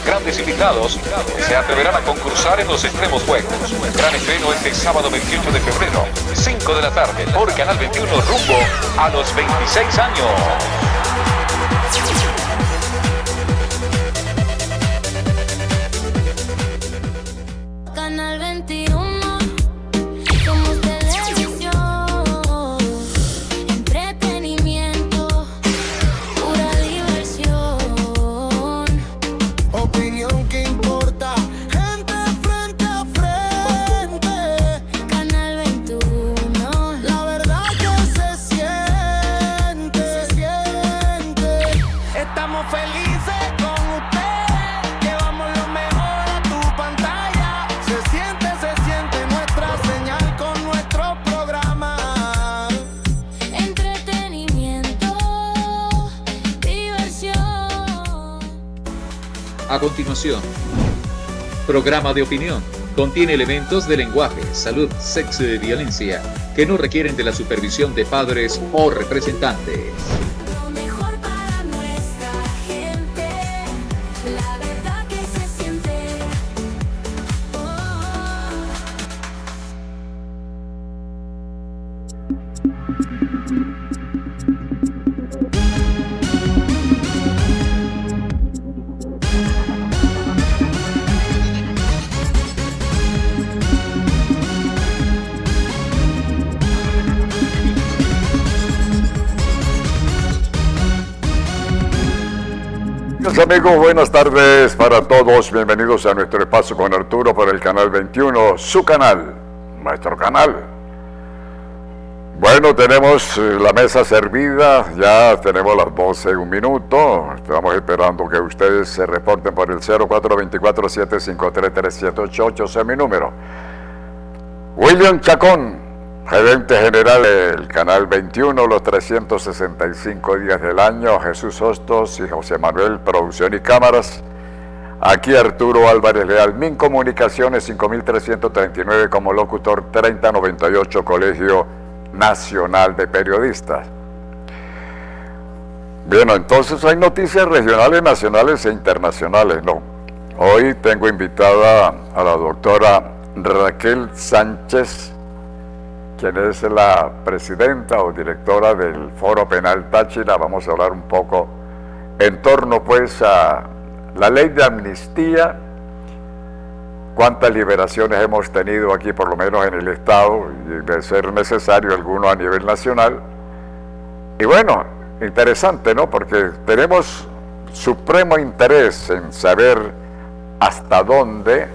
grandes invitados que se atreverán a concursar en los extremos juegos. Gran estreno este sábado 28 de febrero, 5 de la tarde, por Canal 21, rumbo a los 26 años. Canal 21, somos televisión, entretenimiento, pura diversión, opinión que importa, gente frente a frente. Canal 21, La verdad que se siente. Estamos felices con usted, llevamos lo mejor a tu pantalla. Se siente nuestra señal con nuestro programa. entretenimiento, diversión. A continuación, programa de opinión. Contiene elementos de lenguaje, salud, sexo y violencia que no requieren de la supervisión de padres o representantes. Lo mejor para nuestra gente, la verdad que se siente. Amigos, buenas tardes para todos. Bienvenidos a nuestro espacio con Arturo por el Canal 21, su canal, nuestro canal. Bueno, tenemos la mesa servida, ya tenemos las 12 un minuto. Estamos esperando que ustedes se reporten por el 0424-753-3788, ese es mi número. William Chacón, gerente general del Canal 21, los 365 días del año. Jesús Hostos y José Manuel, producción y cámaras. Aquí Arturo Álvarez Leal, Min Comunicaciones 5339 como locutor, 3098 Colegio Nacional de Periodistas. Bien, entonces hay noticias regionales, nacionales e internacionales, ¿no? Hoy tengo invitada a la doctora Raquel Sánchez, quien es la presidenta o directora del Foro Penal Táchira. Vamos a hablar un poco en torno pues a la ley de amnistía, cuántas liberaciones hemos tenido aquí, por lo menos en el Estado, y de ser necesario alguno a nivel nacional. Y bueno, interesante, ¿no? Porque tenemos supremo interés en saber hasta dónde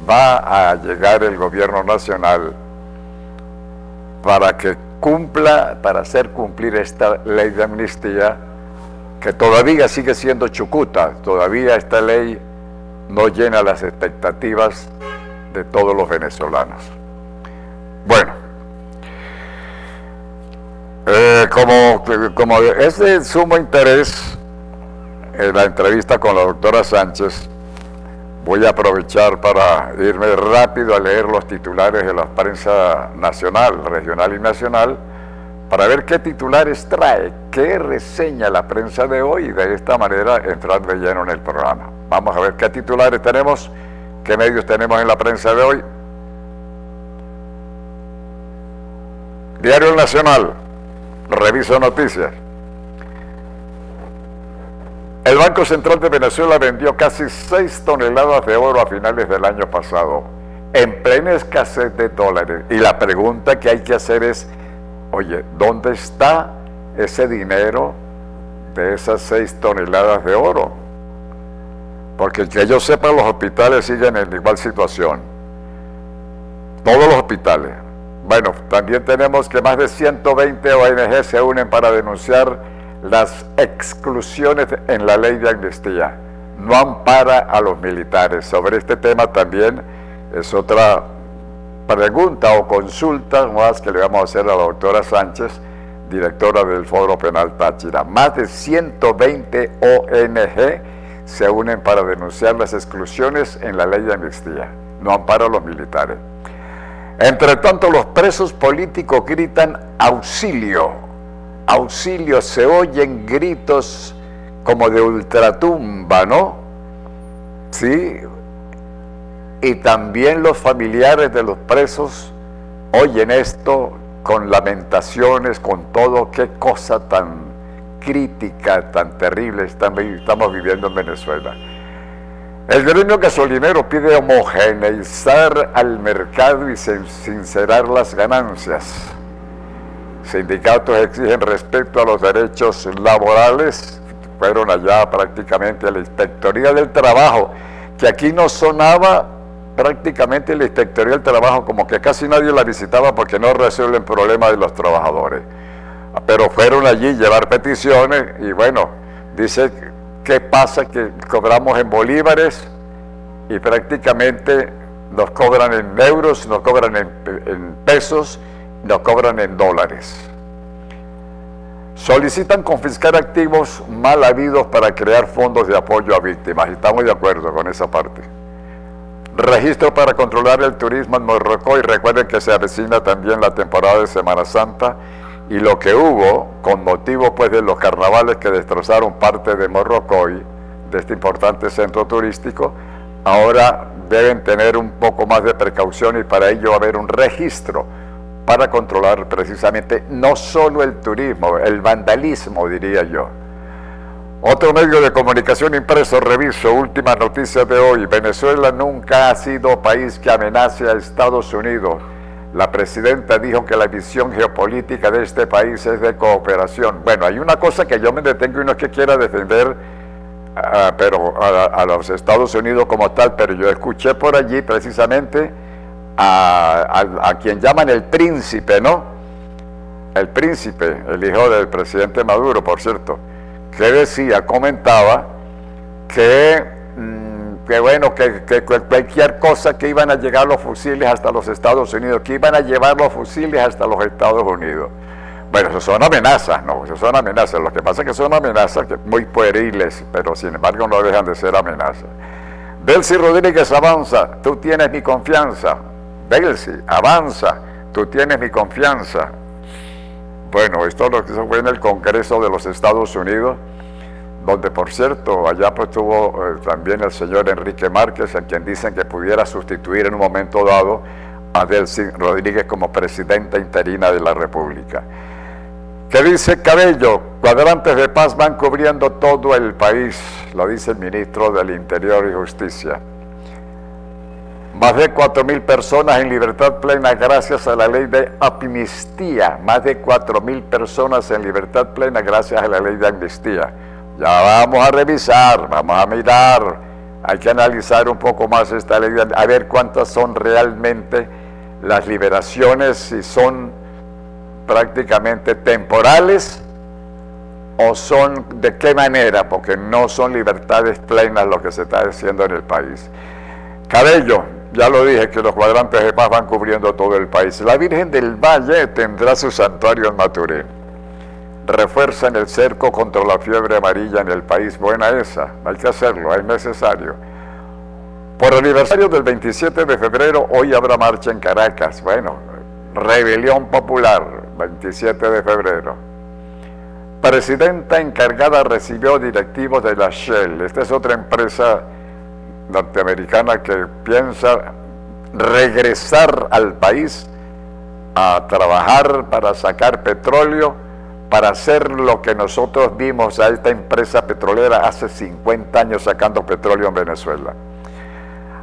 va a llegar el gobierno nacional para que cumpla, para hacer cumplir esta ley de amnistía, que todavía sigue siendo chucuta. Todavía esta ley no llena las expectativas de todos los venezolanos. Bueno, como es de sumo interés la entrevista con la doctora Sánchez, voy a aprovechar para irme rápido a leer los titulares de la prensa nacional, regional y nacional, para ver qué titulares trae, qué reseña la prensa de hoy, y de esta manera entrar de lleno en el programa. Vamos a ver qué titulares tenemos, qué medios tenemos en la prensa de hoy. Diario Nacional, reviso noticias. El Banco Central de Venezuela vendió casi 6 toneladas de oro a finales del año pasado, en plena escasez de dólares. Y la pregunta que hay que hacer es, oye, ¿dónde está ese dinero de esas 6 toneladas de oro? Porque que yo sepa, los hospitales siguen en igual situación. Todos los hospitales. Bueno, también tenemos que más de 120 ONG se unen para denunciar las exclusiones en la ley de amnistía. No ampara a los militares. Sobre este tema también es otra pregunta o consulta más que le vamos a hacer a la doctora Sánchez, directora del Foro Penal Táchira. Más de 120 ONG se unen para denunciar las exclusiones en la ley de amnistía. No ampara a los militares. Entre tanto, los presos políticos gritan auxilio. Auxilio, se oyen gritos como de ultratumba, ¿no? Sí, y también los familiares de los presos oyen esto con lamentaciones, con todo. Qué cosa tan crítica, tan terrible estamos viviendo en Venezuela. El gremio gasolinero pide homogeneizar al mercado y sincerar las ganancias. Sindicatos exigen respeto a los derechos laborales. Fueron allá prácticamente a la Inspectoría del Trabajo, que aquí no sonaba prácticamente la Inspectoría del Trabajo, como que casi nadie la visitaba porque no resuelven problemas de los trabajadores. Pero fueron allí llevar peticiones y bueno, dice, ¿qué pasa? Que cobramos en bolívares y prácticamente nos cobran en euros, nos cobran en pesos, nos cobran en dólares. Solicitan confiscar activos mal habidos para crear fondos de apoyo a víctimas. Estamos de acuerdo con esa parte. Registro para controlar el turismo en Morrocoy. Recuerden que se avecina también la temporada de Semana Santa y lo que hubo con motivo pues de los carnavales que destrozaron parte de Morrocoy, de este importante centro turístico, ahora deben tener un poco más de precaución y para ello va a haber un registro para controlar precisamente no solo el turismo, el vandalismo, diría yo. Otro medio de comunicación impreso, reviso, últimas noticias de hoy. Venezuela nunca ha sido país que amenace a Estados Unidos. La presidenta dijo que la visión geopolítica de este país es de cooperación. Bueno, hay una cosa que yo me detengo y no es que quiera defender a los Estados Unidos como tal, pero yo escuché por allí precisamente a quien llaman el príncipe, ¿no? El príncipe, el hijo del presidente Maduro, por cierto, que decía, comentaba que cualquier cosa, que iban a llegar los fusiles hasta los Estados Unidos, que iban a llevar los fusiles hasta los Estados Unidos. Bueno, eso son amenazas, ¿no? Eso son amenazas. Lo que pasa es que son amenazas muy pueriles, pero sin embargo no dejan de ser amenazas. Delcy Rodríguez avanza, tú tienes mi confianza. Delcy, avanza, tú tienes mi confianza. Bueno, esto es lo que fue en el Congreso de los Estados Unidos, donde por cierto, allá pues tuvo también el señor Enrique Márquez, a quien dicen que pudiera sustituir en un momento dado a Delcy Rodríguez como presidenta interina de la República. ¿Qué dice Cabello? Cuadrantes de paz van cubriendo todo el país, lo dice el ministro del Interior y Justicia. Más de 4.000 personas en libertad plena gracias a la ley de amnistía. Más de 4.000 personas en libertad plena gracias a la ley de amnistía. Ya vamos a revisar, vamos a mirar, hay que analizar un poco más esta ley, a ver cuántas son realmente las liberaciones, si son prácticamente temporales o son de qué manera, porque no son libertades plenas lo que se está haciendo en el país. Cabello, ya lo dije, que los cuadrantes de paz van cubriendo todo el país. La Virgen del Valle tendrá su santuario en Maturín. Refuerzan el cerco contra la fiebre amarilla en el país. Buena esa, hay que hacerlo, es necesario. Por el aniversario del 27 de febrero, hoy habrá marcha en Caracas. Bueno, rebelión popular, 27 de febrero. Presidenta encargada recibió directivos de la Shell. Esta es otra empresa norteamericana que piensa regresar al país a trabajar para sacar petróleo, para hacer lo que nosotros vimos a esta empresa petrolera hace 50 años sacando petróleo en Venezuela.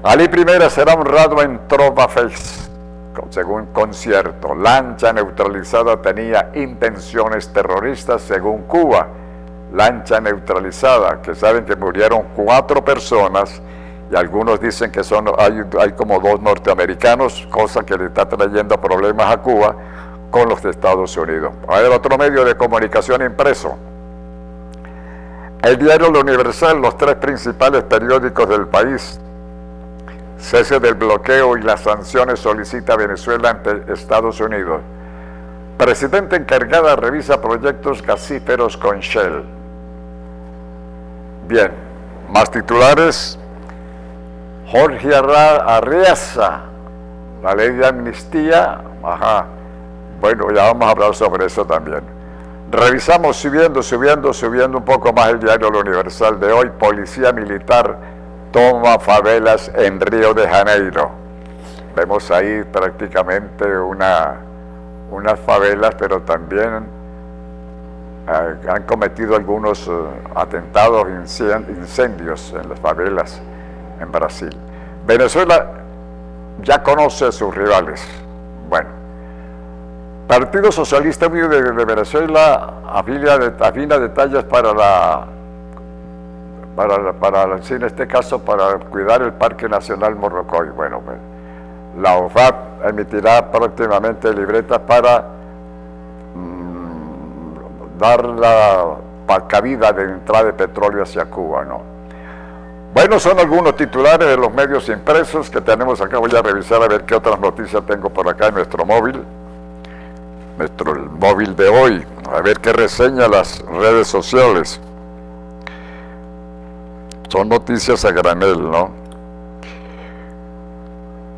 Ali I será honrado en Trova Fest, según concierto. Lancha neutralizada tenía intenciones terroristas, según Cuba. Lancha neutralizada, que saben que murieron 4 personas y algunos dicen que hay como 2 norteamericanos, cosa que le está trayendo problemas a Cuba con los de Estados Unidos. A ver, otro medio de comunicación impreso. El diario La Universal, los 3 principales periódicos del país. Cese del bloqueo y las sanciones solicita a Venezuela ante Estados Unidos. Presidenta encargada revisa proyectos gasíferos con Shell. Bien, más titulares. Jorge Arreaza, la ley de amnistía, bueno, ya vamos a hablar sobre eso también. Revisamos subiendo un poco más el diario La Universal de hoy. Policía militar toma favelas en Río de Janeiro. Vemos ahí prácticamente unas favelas, pero también han cometido algunos atentados, incendios en las favelas en Brasil. Venezuela ya conoce a sus rivales. Bueno, Partido Socialista Unido de Venezuela afina detalles en este caso, para cuidar el Parque Nacional Morrocoy. Bueno, la OFAP emitirá próximamente libretas para dar la cabida de entrada de petróleo hacia Cuba, ¿no? Bueno, son algunos titulares de los medios impresos que tenemos acá. Voy a revisar a ver qué otras noticias tengo por acá en nuestro móvil. El móvil de hoy, a ver qué reseña las redes sociales. Son noticias a granel, ¿no?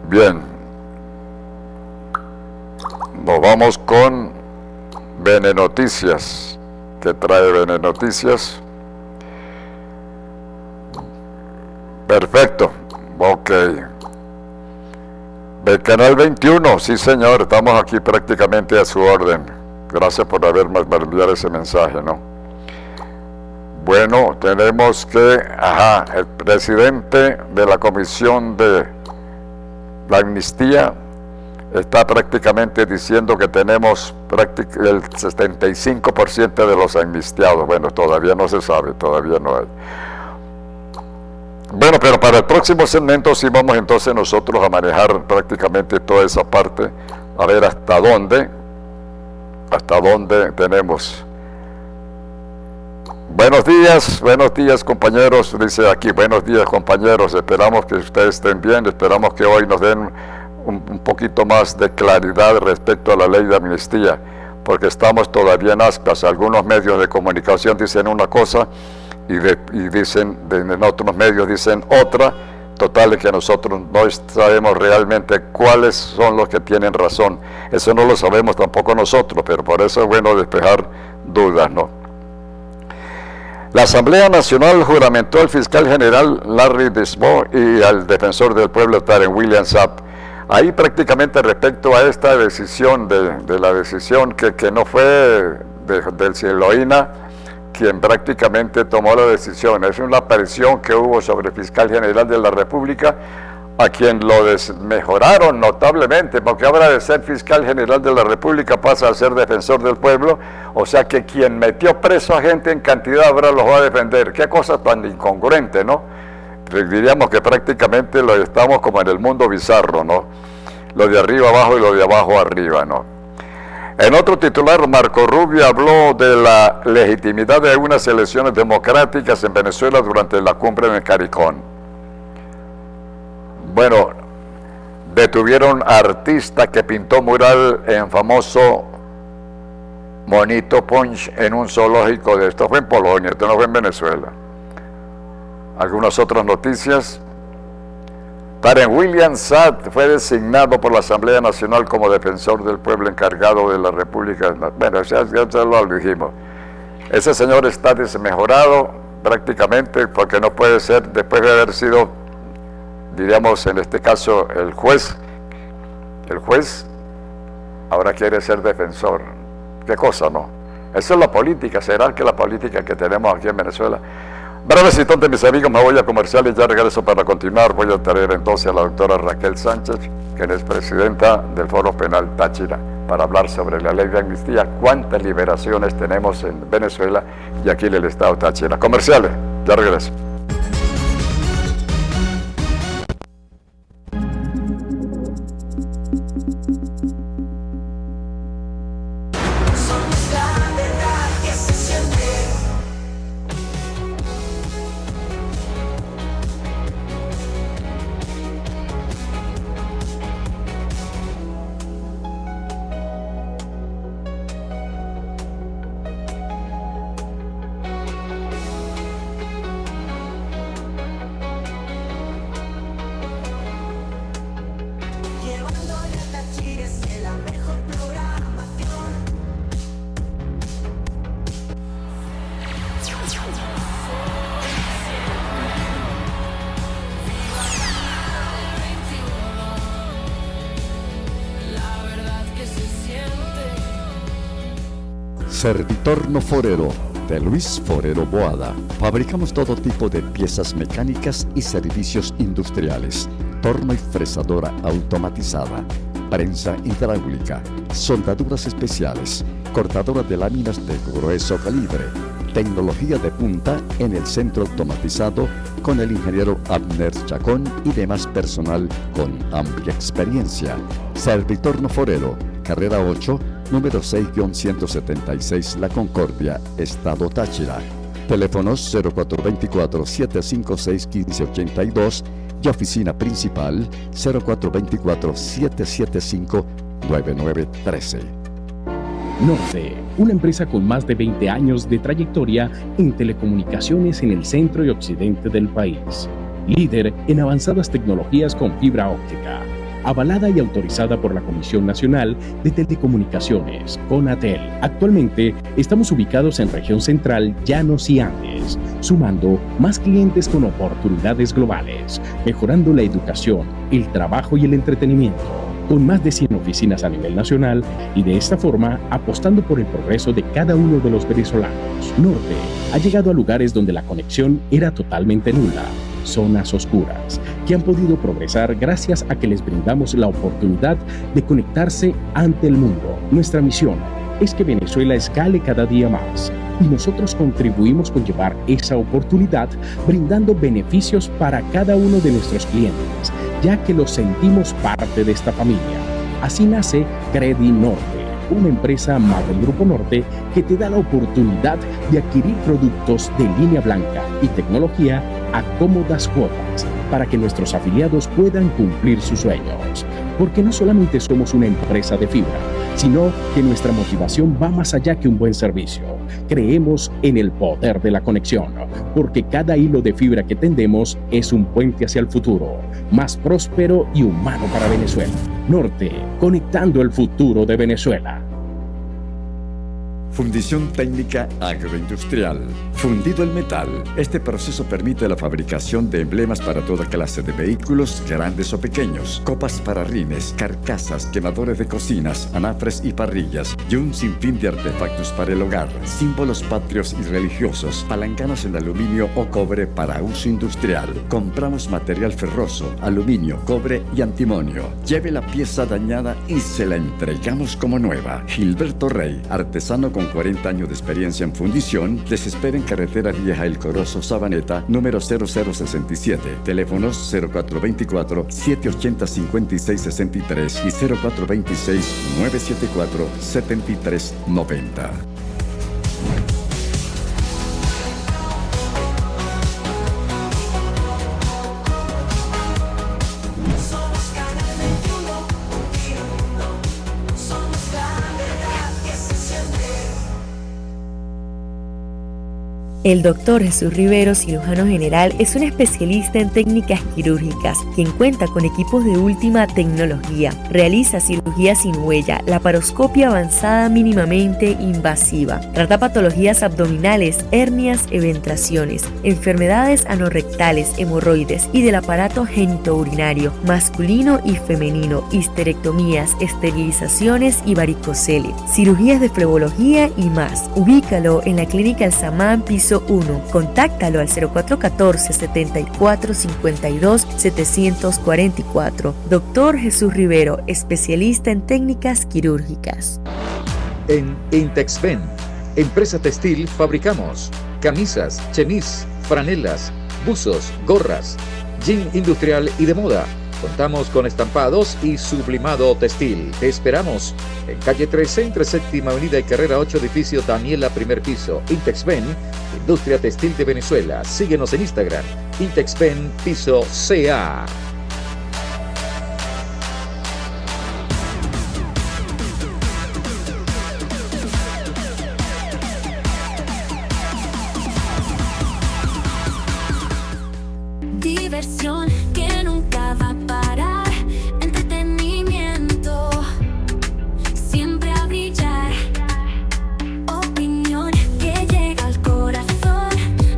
Bien. Nos vamos con Bene Noticias. ¿Qué trae Bene Noticias? Perfecto. Ok. Del Canal 21, sí señor, estamos aquí prácticamente a su orden. Gracias por haberme enviado ese mensaje, ¿no? Bueno, tenemos que, el presidente de la Comisión de la Amnistía está prácticamente diciendo que tenemos el 75% de los amnistiados. Bueno, todavía no se sabe, todavía no hay. Bueno, pero para el próximo segmento sí vamos entonces nosotros a manejar prácticamente toda esa parte, a ver hasta dónde tenemos. Buenos días compañeros, dice aquí, buenos días compañeros, esperamos que ustedes estén bien, esperamos que hoy nos den un poquito más de claridad respecto a la ley de amnistía, porque estamos todavía en ascuas. Algunos medios de comunicación dicen una cosa y dicen, en otros medios dicen otra, total es que nosotros no sabemos realmente cuáles son los que tienen razón. Eso no lo sabemos tampoco nosotros, pero por eso es bueno despejar dudas, ¿no? La Asamblea Nacional juramentó al fiscal general Larry Disbow y al defensor del pueblo Tarek William Saab. Ahí prácticamente respecto a esta decisión, de la decisión que no fue del Cieloína quien prácticamente tomó la decisión, es una presión que hubo sobre el fiscal general de la República, a quien lo desmejoraron notablemente, porque ahora de ser fiscal general de la República pasa a ser defensor del pueblo, o sea que quien metió preso a gente en cantidad ahora los va a defender. Qué cosa tan incongruente, ¿no? Diríamos que prácticamente lo estamos como en el mundo bizarro, ¿no? Lo de arriba abajo y lo de abajo arriba, ¿no? En otro titular, Marco Rubio habló de la legitimidad de unas elecciones democráticas en Venezuela durante la cumbre en Caricón. Bueno, detuvieron a artista que pintó mural en famoso Monito Punch en un zoológico esto fue en Polonia, esto no fue en Venezuela. Algunas otras noticias. Tarek William Saab fue designado por la Asamblea Nacional como defensor del pueblo encargado de la República. Bueno, ya lo dijimos. Ese señor está desmejorado prácticamente porque no puede ser, después de haber sido, diríamos en este caso, el juez ahora quiere ser defensor. ¿Qué cosa, no? Esa es la política. ¿Será que la política que tenemos aquí en Venezuela? Breves instantes, mis amigos, me voy a comercial y ya regreso para continuar. Voy a traer entonces a la doctora Raquel Sánchez, quien es presidenta del Foro Penal Táchira, para hablar sobre la ley de amnistía, cuántas liberaciones tenemos en Venezuela y aquí en el estado Táchira. Comerciales, ya regreso. Servitorno Forero, de Luis Forero Boada. Fabricamos todo tipo de piezas mecánicas y servicios industriales. Torno y fresadora automatizada, prensa hidráulica, soldaduras especiales, cortadora de láminas de grueso calibre. Tecnología de punta en el centro automatizado con el ingeniero Abner Chacón y demás personal con amplia experiencia. Servitorno Forero, carrera 8, número 6-176 La Concordia, Estado Táchira. Teléfonos 0424-756-1582 y oficina principal 0424-775-9913. Norte, una empresa con más de 20 años de trayectoria en telecomunicaciones en el centro y occidente del país. Líder en avanzadas tecnologías con fibra óptica. Avalada y autorizada por la Comisión Nacional de Telecomunicaciones, CONATEL. Actualmente estamos ubicados en región central, Llanos y Andes, sumando más clientes con oportunidades globales, mejorando la educación, el trabajo y el entretenimiento, con más de 100 oficinas a nivel nacional y de esta forma apostando por el progreso de cada uno de los venezolanos. Norte ha llegado a lugares donde la conexión era totalmente nula, zonas oscuras, que han podido progresar gracias a que les brindamos la oportunidad de conectarse ante el mundo. Nuestra misión es que Venezuela escale cada día más y nosotros contribuimos con llevar esa oportunidad brindando beneficios para cada uno de nuestros clientes, ya que los sentimos parte de esta familia. Así nace Credi Norte, una empresa más del Grupo Norte que te da la oportunidad de adquirir productos de línea blanca y tecnología a cómodas cuotas para que nuestros afiliados puedan cumplir sus sueños. Porque no solamente somos una empresa de fibra, sino que nuestra motivación va más allá que un buen servicio. Creemos en el poder de la conexión, porque cada hilo de fibra que tendemos es un puente hacia el futuro, más próspero y humano para Venezuela. Norte, conectando el futuro de Venezuela. Fundición técnica agroindustrial. Fundido el metal. Este proceso permite la fabricación de emblemas para toda clase de vehículos, grandes o pequeños, copas para rines, carcasas, quemadores de cocinas, anafres y parrillas, y un sinfín de artefactos para el hogar, símbolos patrios y religiosos, palancanas en aluminio o cobre para uso industrial. Compramos material ferroso, aluminio, cobre y antimonio. Lleve la pieza dañada y se la entregamos como nueva. Gilberto Rey, artesano con 40 años de experiencia en fundición, les espera en carretera vieja El Corozo, Sabaneta, número 0067. Teléfonos 0424-780-5663 y 0426-974-7390. El doctor Jesús Rivero, cirujano general, es un especialista en técnicas quirúrgicas, quien cuenta con equipos de última tecnología. Realiza cirugía sin huella, laparoscopia avanzada mínimamente invasiva. Trata patologías abdominales, hernias, eventraciones, enfermedades anorrectales, hemorroides y del aparato genitourinario, masculino y femenino, histerectomías, esterilizaciones y varicocele, cirugías de flebología y más. Ubícalo en la Clínica El Samán, piso 1. Contáctalo al 0414-7452-744. Doctor Jesús Rivero, especialista en técnicas quirúrgicas. En Intexven, empresa textil, fabricamos camisas, chemis, franelas, buzos, gorras, jean industrial y de moda. Contamos con estampados y sublimado textil. Te esperamos en calle 13, entre Séptima Avenida y Carrera 8, edificio Daniela, primer piso. Intexven, Industria Textil de Venezuela. Síguenos en Instagram, Intexven piso CA. Diversión que nunca va a parar, entretenimiento siempre a brillar, opinión que llega al corazón,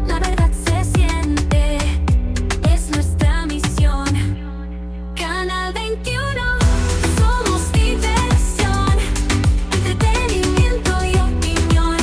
la verdad se siente, es nuestra misión. Canal 21, somos diversión, entretenimiento y opinión.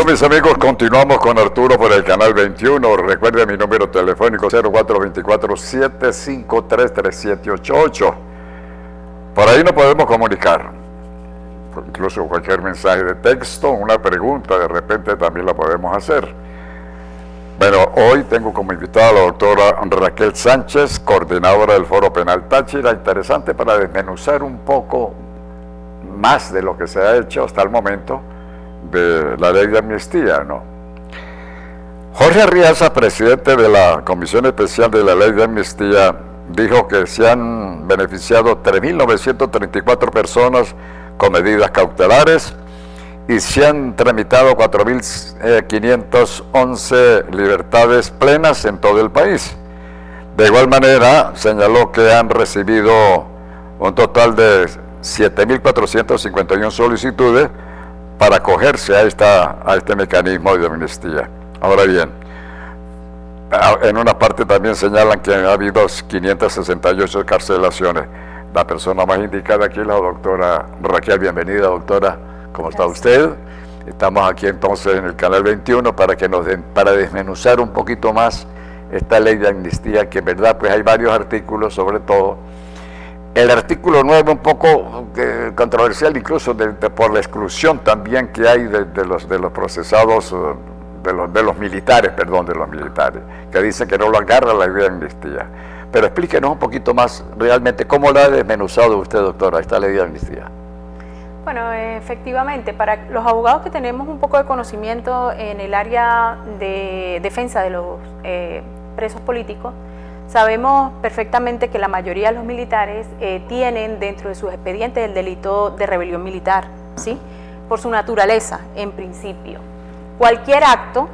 mis amigos, continuamos con Arturo por el canal 21. Recuerde mi número telefónico 0424-753-3788. Por ahí nos podemos comunicar. Incluso cualquier mensaje de texto, una pregunta, de repente también la podemos hacer. Bueno, hoy tengo como invitada a la doctora Raquel Sánchez, coordinadora del Foro Penal Táchira. Interesante para desmenuzar un poco más de lo que se ha hecho hasta el momento de la ley de amnistía, ¿no? Jorge Arriaza, presidente de la Comisión Especial de la Ley de Amnistía, dijo que se han beneficiado 3.934 personas con medidas cautelares y se han tramitado 4.511 libertades plenas en todo el país. De igual manera, señaló que han recibido un total de 7.451 solicitudes para acogerse a este mecanismo de amnistía. Ahora bien, en una parte también señalan que ha habido 568 carcelaciones. La persona más indicada aquí es la doctora Raquel. Bienvenida, doctora. ¿Cómo está usted? Estamos aquí entonces en el canal 21 para para desmenuzar un poquito más esta ley de amnistía, que en verdad pues hay varios artículos, sobre todo el artículo 9 un poco controversial, incluso por la exclusión también que hay de los procesados, de los militares, que dicen que no lo agarra la ley de amnistía. Pero explíquenos un poquito más realmente cómo la ha desmenuzado usted, doctora, esta ley de amnistía. Bueno, efectivamente, para los abogados que tenemos un poco de conocimiento en el área de defensa de los presos políticos, sabemos perfectamente que la mayoría de los militares tienen dentro de sus expedientes el delito de rebelión militar, ¿sí? Por su naturaleza, en principio. Cualquier acto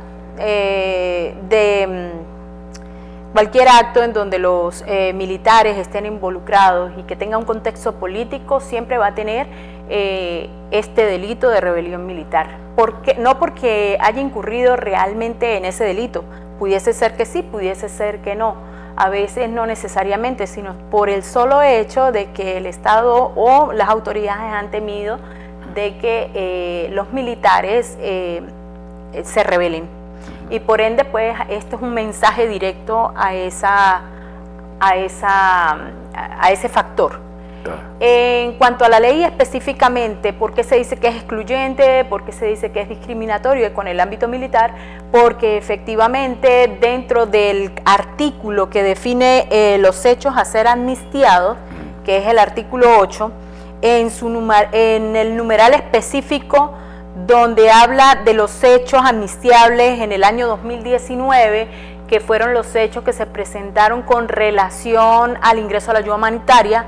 en donde los militares estén involucrados y que tenga un contexto político siempre va a tener este delito de rebelión militar. No porque haya incurrido realmente en ese delito, pudiese ser que sí, pudiese ser que no. A veces no necesariamente, sino por el solo hecho de que el Estado o las autoridades han temido de que los militares se rebelen. Y por ende, pues, esto es un mensaje directo a ese factor. En cuanto a la ley específicamente, ¿por qué se dice que es excluyente? ¿Por qué se dice que es discriminatorio con el ámbito militar? Porque efectivamente dentro del artículo que define los hechos a ser amnistiados, que es el artículo 8, en el numeral específico donde habla de los hechos amnistiables en el año 2019, que fueron los hechos que se presentaron con relación al ingreso a la ayuda humanitaria,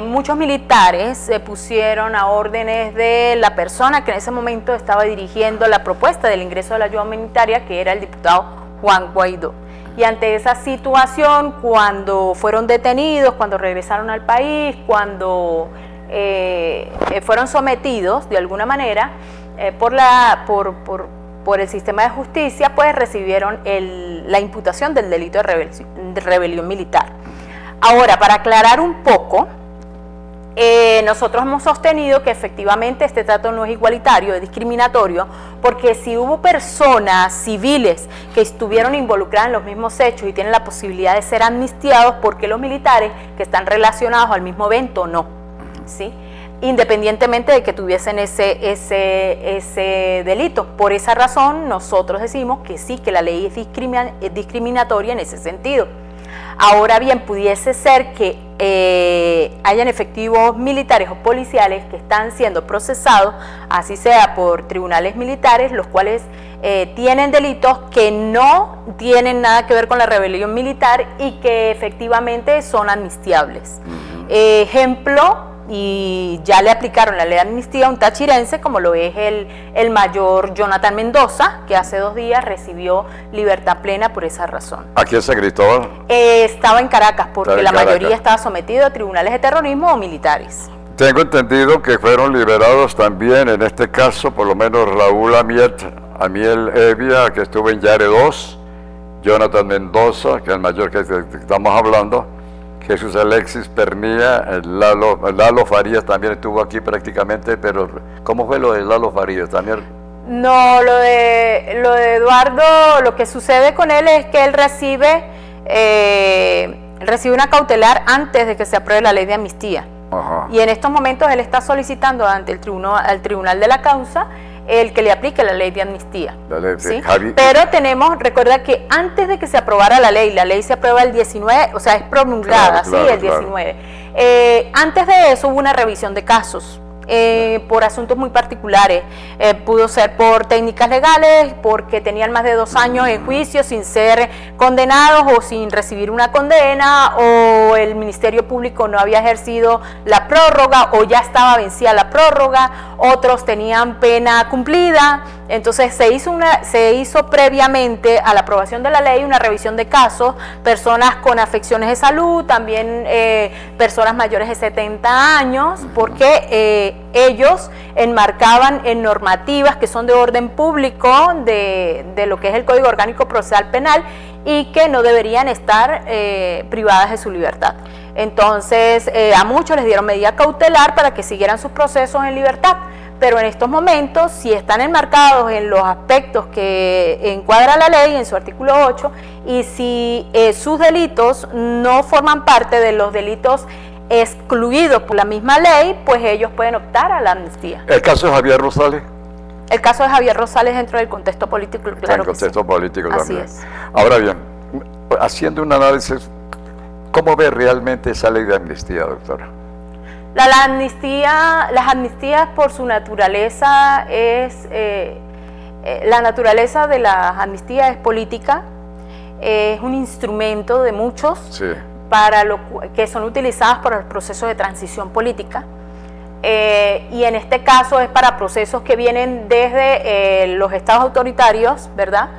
muchos militares se pusieron a órdenes de la persona que en ese momento estaba dirigiendo la propuesta del ingreso a la ayuda humanitaria, que era el diputado Juan Guaidó. Y ante esa situación, cuando fueron detenidos, cuando regresaron al país, cuando fueron sometidos de alguna manera por el sistema de justicia, pues recibieron la imputación del delito de rebelión militar. Ahora, para aclarar un poco, nosotros hemos sostenido que efectivamente este trato no es igualitario, es discriminatorio, porque si hubo personas civiles que estuvieron involucradas en los mismos hechos y tienen la posibilidad de ser amnistiados, ¿por qué los militares que están relacionados al mismo evento no? ¿Sí? Independientemente de que tuviesen ese delito. Por esa razón nosotros decimos que sí, que la ley es discriminatoria en ese sentido. Ahora bien, pudiese ser que hayan efectivos militares o policiales que están siendo procesados, así sea por tribunales militares, los cuales tienen delitos que no tienen nada que ver con la rebelión militar y que efectivamente son amnistiables. Ejemplo, y ya le aplicaron la ley de amnistía a un tachirense, como lo es el mayor Jonathan Mendoza, que hace 2 días recibió libertad plena por esa razón. ¿Aquí en San Cristóbal? Estaba en Caracas, porque la mayoría estaba sometido a tribunales de terrorismo o militares. Tengo entendido que fueron liberados también, en este caso, por lo menos Raúl Amiel Evia, que estuvo en Yare 2, Jonathan Mendoza, que es el mayor que estamos hablando, Jesús Alexis Pernilla, Lalo Farías también estuvo aquí prácticamente, pero ¿cómo fue lo de Lalo Farías? También No, lo de Eduardo, lo que sucede con él es que él recibe una cautelar antes de que se apruebe la ley de amnistía. Ajá. Y en estos momentos él está solicitando ante el tribunal de la causa el que le aplique la ley de amnistía. ¿Sí? Pero recuerda que antes de que se aprobara la ley se aprueba el 19, o sea, es promulgada, claro, el 19. Antes de eso hubo una revisión de casos. Por asuntos muy particulares, pudo ser por técnicas legales, porque tenían más de 2 años en juicio sin ser condenados o sin recibir una condena, o el Ministerio Público no había ejercido la prórroga o ya estaba vencida la prórroga, otros tenían pena cumplida. Entonces se hizo previamente a la aprobación de la ley una revisión de casos, personas con afecciones de salud, también personas mayores de 70 años, porque ellos enmarcaban en normativas que son de orden público de lo que es el Código Orgánico Procesal Penal y que no deberían estar privadas de su libertad. Entonces a muchos les dieron medida cautelar para que siguieran sus procesos en libertad. Pero en estos momentos, si están enmarcados en los aspectos que encuadra la ley en su artículo 8 y si sus delitos no forman parte de los delitos excluidos por la misma ley, pues ellos pueden optar a la amnistía. ¿El caso de Javier Rosales? El caso de Javier Rosales dentro del contexto político, claro. En el contexto político también. Así es. Ahora bien, haciendo un análisis, ¿cómo ve realmente esa ley de amnistía, doctora? Las amnistías por su naturaleza la naturaleza de las amnistías es política, es un instrumento de muchos, sí, que son utilizadas para los procesos de transición política, y en este caso es para procesos que vienen desde los estados autoritarios, ¿verdad?,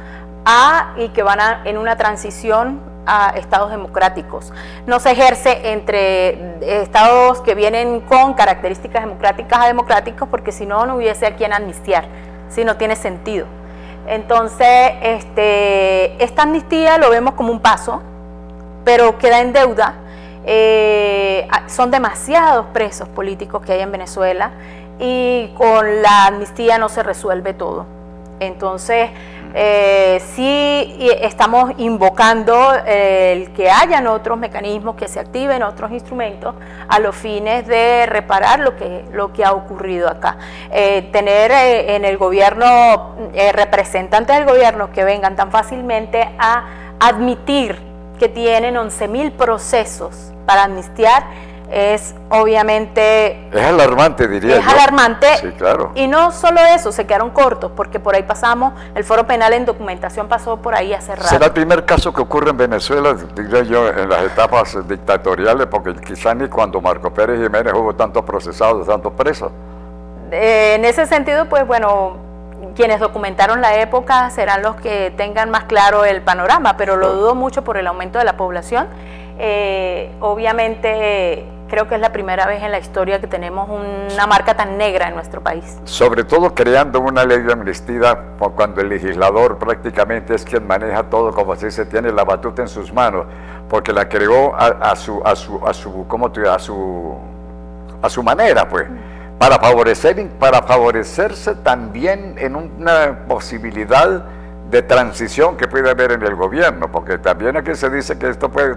y que van en una transición a estados democráticos. No se ejerce entre estados que vienen con características democráticas a democráticos, porque si no, no hubiese a quien amnistiar, si no tiene sentido. Entonces, esta amnistía lo vemos como un paso, pero queda en deuda. Son demasiados presos políticos que hay en Venezuela y con la amnistía no se resuelve todo. Entonces, sí estamos invocando el que hayan otros mecanismos, que se activen otros instrumentos a los fines de reparar lo que ha ocurrido acá. Tener en el gobierno representantes del gobierno que vengan tan fácilmente a admitir que tienen 11.000 procesos para amnistiar es obviamente... Es alarmante, diría yo. Es alarmante, sí, claro. Y no solo eso, se quedaron cortos, porque por ahí pasamos, el Foro Penal en documentación pasó por ahí hace rato. ¿Será el primer caso que ocurre en Venezuela, diría yo, en las etapas dictatoriales? Porque quizá ni cuando Marco Pérez Jiménez hubo tantos procesados, tantos presos. En ese sentido, pues bueno, quienes documentaron la época serán los que tengan más claro el panorama, pero lo dudo mucho por el aumento de la población. Obviamente creo que es la primera vez en la historia que tenemos una marca tan negra en nuestro país. Sobre todo creando una ley de amnistía cuando el legislador prácticamente es quien maneja todo, como se dice, tiene la batuta en sus manos, porque la creó a su manera, pues, para favorecerse también en una posibilidad de transición que puede haber en el gobierno, porque también aquí se dice que esto puede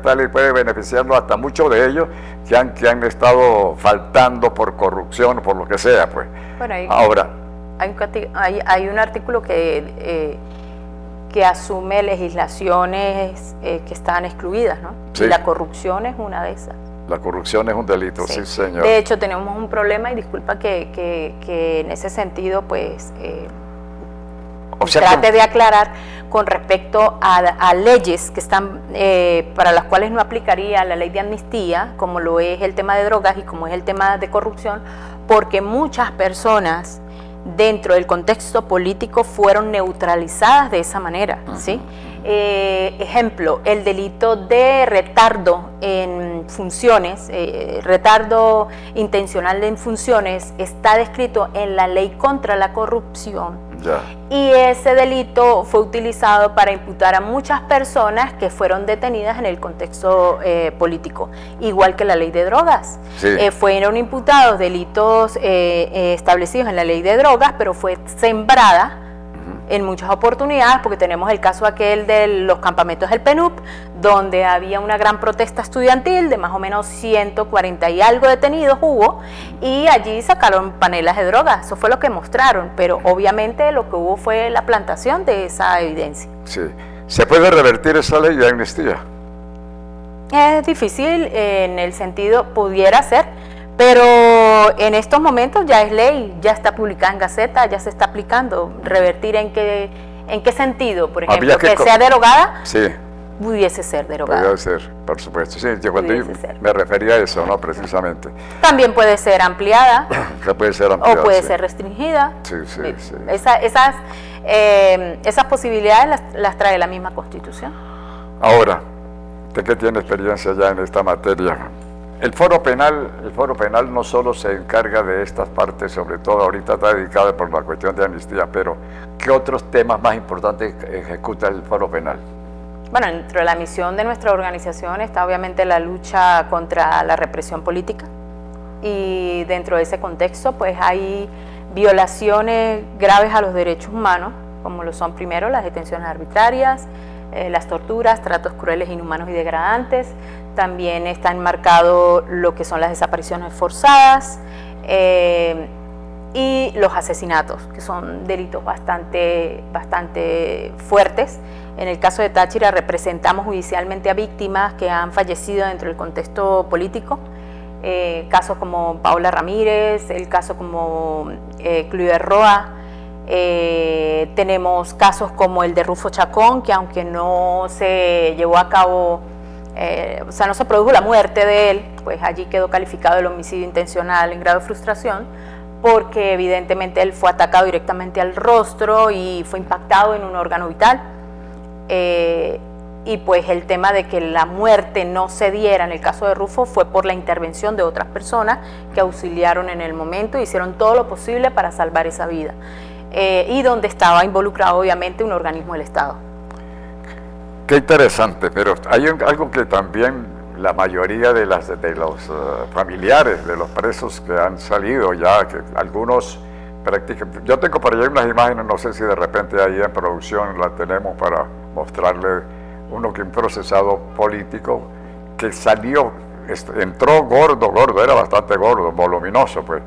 beneficiarlo hasta muchos de ellos que han estado faltando por corrupción, por lo que sea, pues. Bueno, ahora hay un artículo que asume legislaciones que están excluidas, ¿no? Sí. Y la corrupción es una de esas. La corrupción es un delito, sí, señor. De hecho, tenemos un problema, y disculpa que en ese sentido, pues, trate de aclarar con respecto a leyes que están para las cuales no aplicaría la ley de amnistía, como lo es el tema de drogas y como es el tema de corrupción, porque muchas personas dentro del contexto político fueron neutralizadas de esa manera, ¿sí? Ejemplo, el delito de retardo en funciones, retardo intencional en funciones, está descrito en la ley contra la corrupción. Ya. Y ese delito fue utilizado para imputar a muchas personas que fueron detenidas en el contexto político, igual que la ley de drogas. Sí. Fueron imputados delitos establecidos en la ley de drogas, pero fue sembrada en muchas oportunidades, porque tenemos el caso aquel de los campamentos del PNUD, donde había una gran protesta estudiantil de más o menos 140 y algo detenidos hubo, y allí sacaron panelas de drogas. Eso fue lo que mostraron, pero obviamente lo que hubo fue la plantación de esa evidencia. Sí. ¿Se puede revertir esa ley de amnistía? Es difícil en el sentido, pudiera ser, pero en estos momentos ya es ley, ya está publicada en Gaceta, ya se está aplicando. ¿Revertir en qué sentido? Por ejemplo, que sea derogada, sí, pudiese ser derogada. puede ser, por supuesto. Sí, yo cuando me refería a eso, ¿no? Precisamente. También puede ser ampliada. Que puede ser ampliada, o puede sí. ser restringida. Sí, sí, sí. Esas posibilidades las trae la misma Constitución. Ahora, usted que tiene experiencia ya en esta materia, el foro penal no solo se encarga de estas partes, sobre todo ahorita está dedicado por la cuestión de amnistía, pero ¿qué otros temas más importantes ejecuta el foro penal? Bueno, dentro de la misión de nuestra organización está obviamente la lucha contra la represión política, y dentro de ese contexto pues hay violaciones graves a los derechos humanos, como lo son primero las detenciones arbitrarias, las torturas, tratos crueles, inhumanos y degradantes. También está enmarcado lo que son las desapariciones forzadas y los asesinatos, que son delitos bastante fuertes. En el caso de Táchira representamos judicialmente a víctimas que han fallecido dentro del contexto político, casos como Paola Ramírez, el caso como Cluiver Roa. Tenemos casos como el de Rufo Chacón, que aunque no se llevó a cabo, no se produjo la muerte de él, pues allí quedó calificado el homicidio intencional en grado de frustración, porque evidentemente él fue atacado directamente al rostro y fue impactado en un órgano vital. Y pues el tema de que la muerte no se diera en el caso de Rufo fue por la intervención de otras personas que auxiliaron en el momento, hicieron todo lo posible para salvar esa vida. Y donde estaba involucrado obviamente un organismo del Estado. Qué interesante, pero hay algo que también la mayoría de los familiares de los presos que han salido ya, que algunos prácticamente, yo tengo por allá unas imágenes, no sé si de repente ahí en producción la tenemos para mostrarle uno que un procesado político que salió, entró gordo, era bastante gordo, voluminoso pues,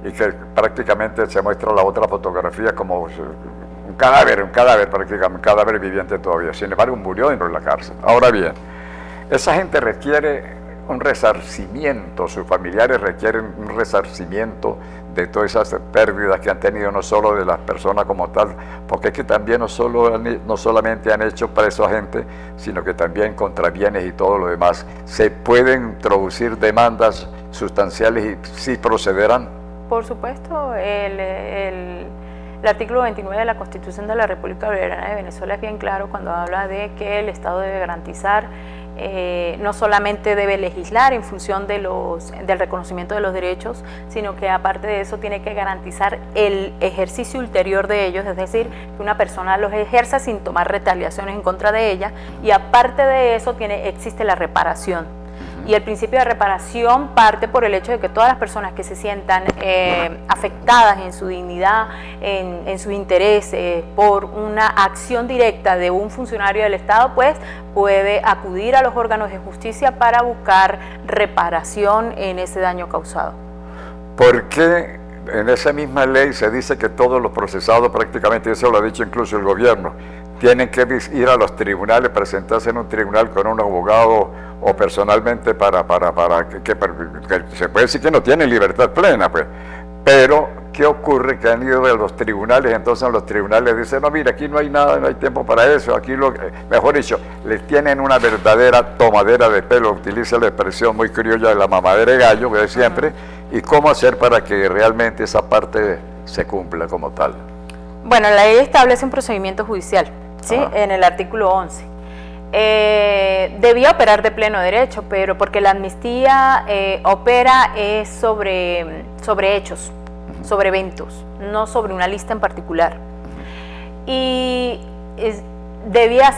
y que prácticamente se muestra la otra fotografía como un cadáver prácticamente, un cadáver viviente todavía. Sin embargo, murió dentro de la cárcel. Ahora bien, esa gente requiere un resarcimiento, sus familiares requieren un resarcimiento de todas esas pérdidas que han tenido, no solo de las personas como tal, porque es que también no solamente han hecho preso a gente, sino que también contra bienes y todo lo demás. ¿Se pueden introducir demandas sustanciales y sí procederán? Por supuesto, el artículo 29 de la Constitución de la República Bolivariana de Venezuela es bien claro cuando habla de que el Estado debe garantizar, no solamente debe legislar en función de del reconocimiento de los derechos, sino que aparte de eso tiene que garantizar el ejercicio ulterior de ellos, es decir, que una persona los ejerza sin tomar retaliaciones en contra de ella, y aparte de eso existe la reparación. Y el principio de reparación parte por el hecho de que todas las personas que se sientan afectadas en su dignidad, en sus intereses, por una acción directa de un funcionario del Estado, pues puede acudir a los órganos de justicia para buscar reparación en ese daño causado. ¿Por qué en esa misma ley se dice que todos los procesados, prácticamente eso lo ha dicho incluso el gobierno, tienen que ir a los tribunales, presentarse en un tribunal con un abogado o personalmente para que se puede decir que no tienen libertad plena, pues? Pero, ¿qué ocurre? Que han ido a los tribunales, entonces en los tribunales dicen, no, mira, aquí no hay nada, no hay tiempo para eso, aquí mejor dicho, les tienen una verdadera tomadera de pelo, utiliza la expresión muy criolla de la mamadera de gallo, de siempre, y cómo hacer para que realmente esa parte se cumpla como tal. Bueno, la ley establece un procedimiento judicial ¿sí? En el artículo 11. Debía operar de pleno derecho, pero porque la amnistía opera es sobre hechos, sobre eventos, no sobre una lista en particular. Y debía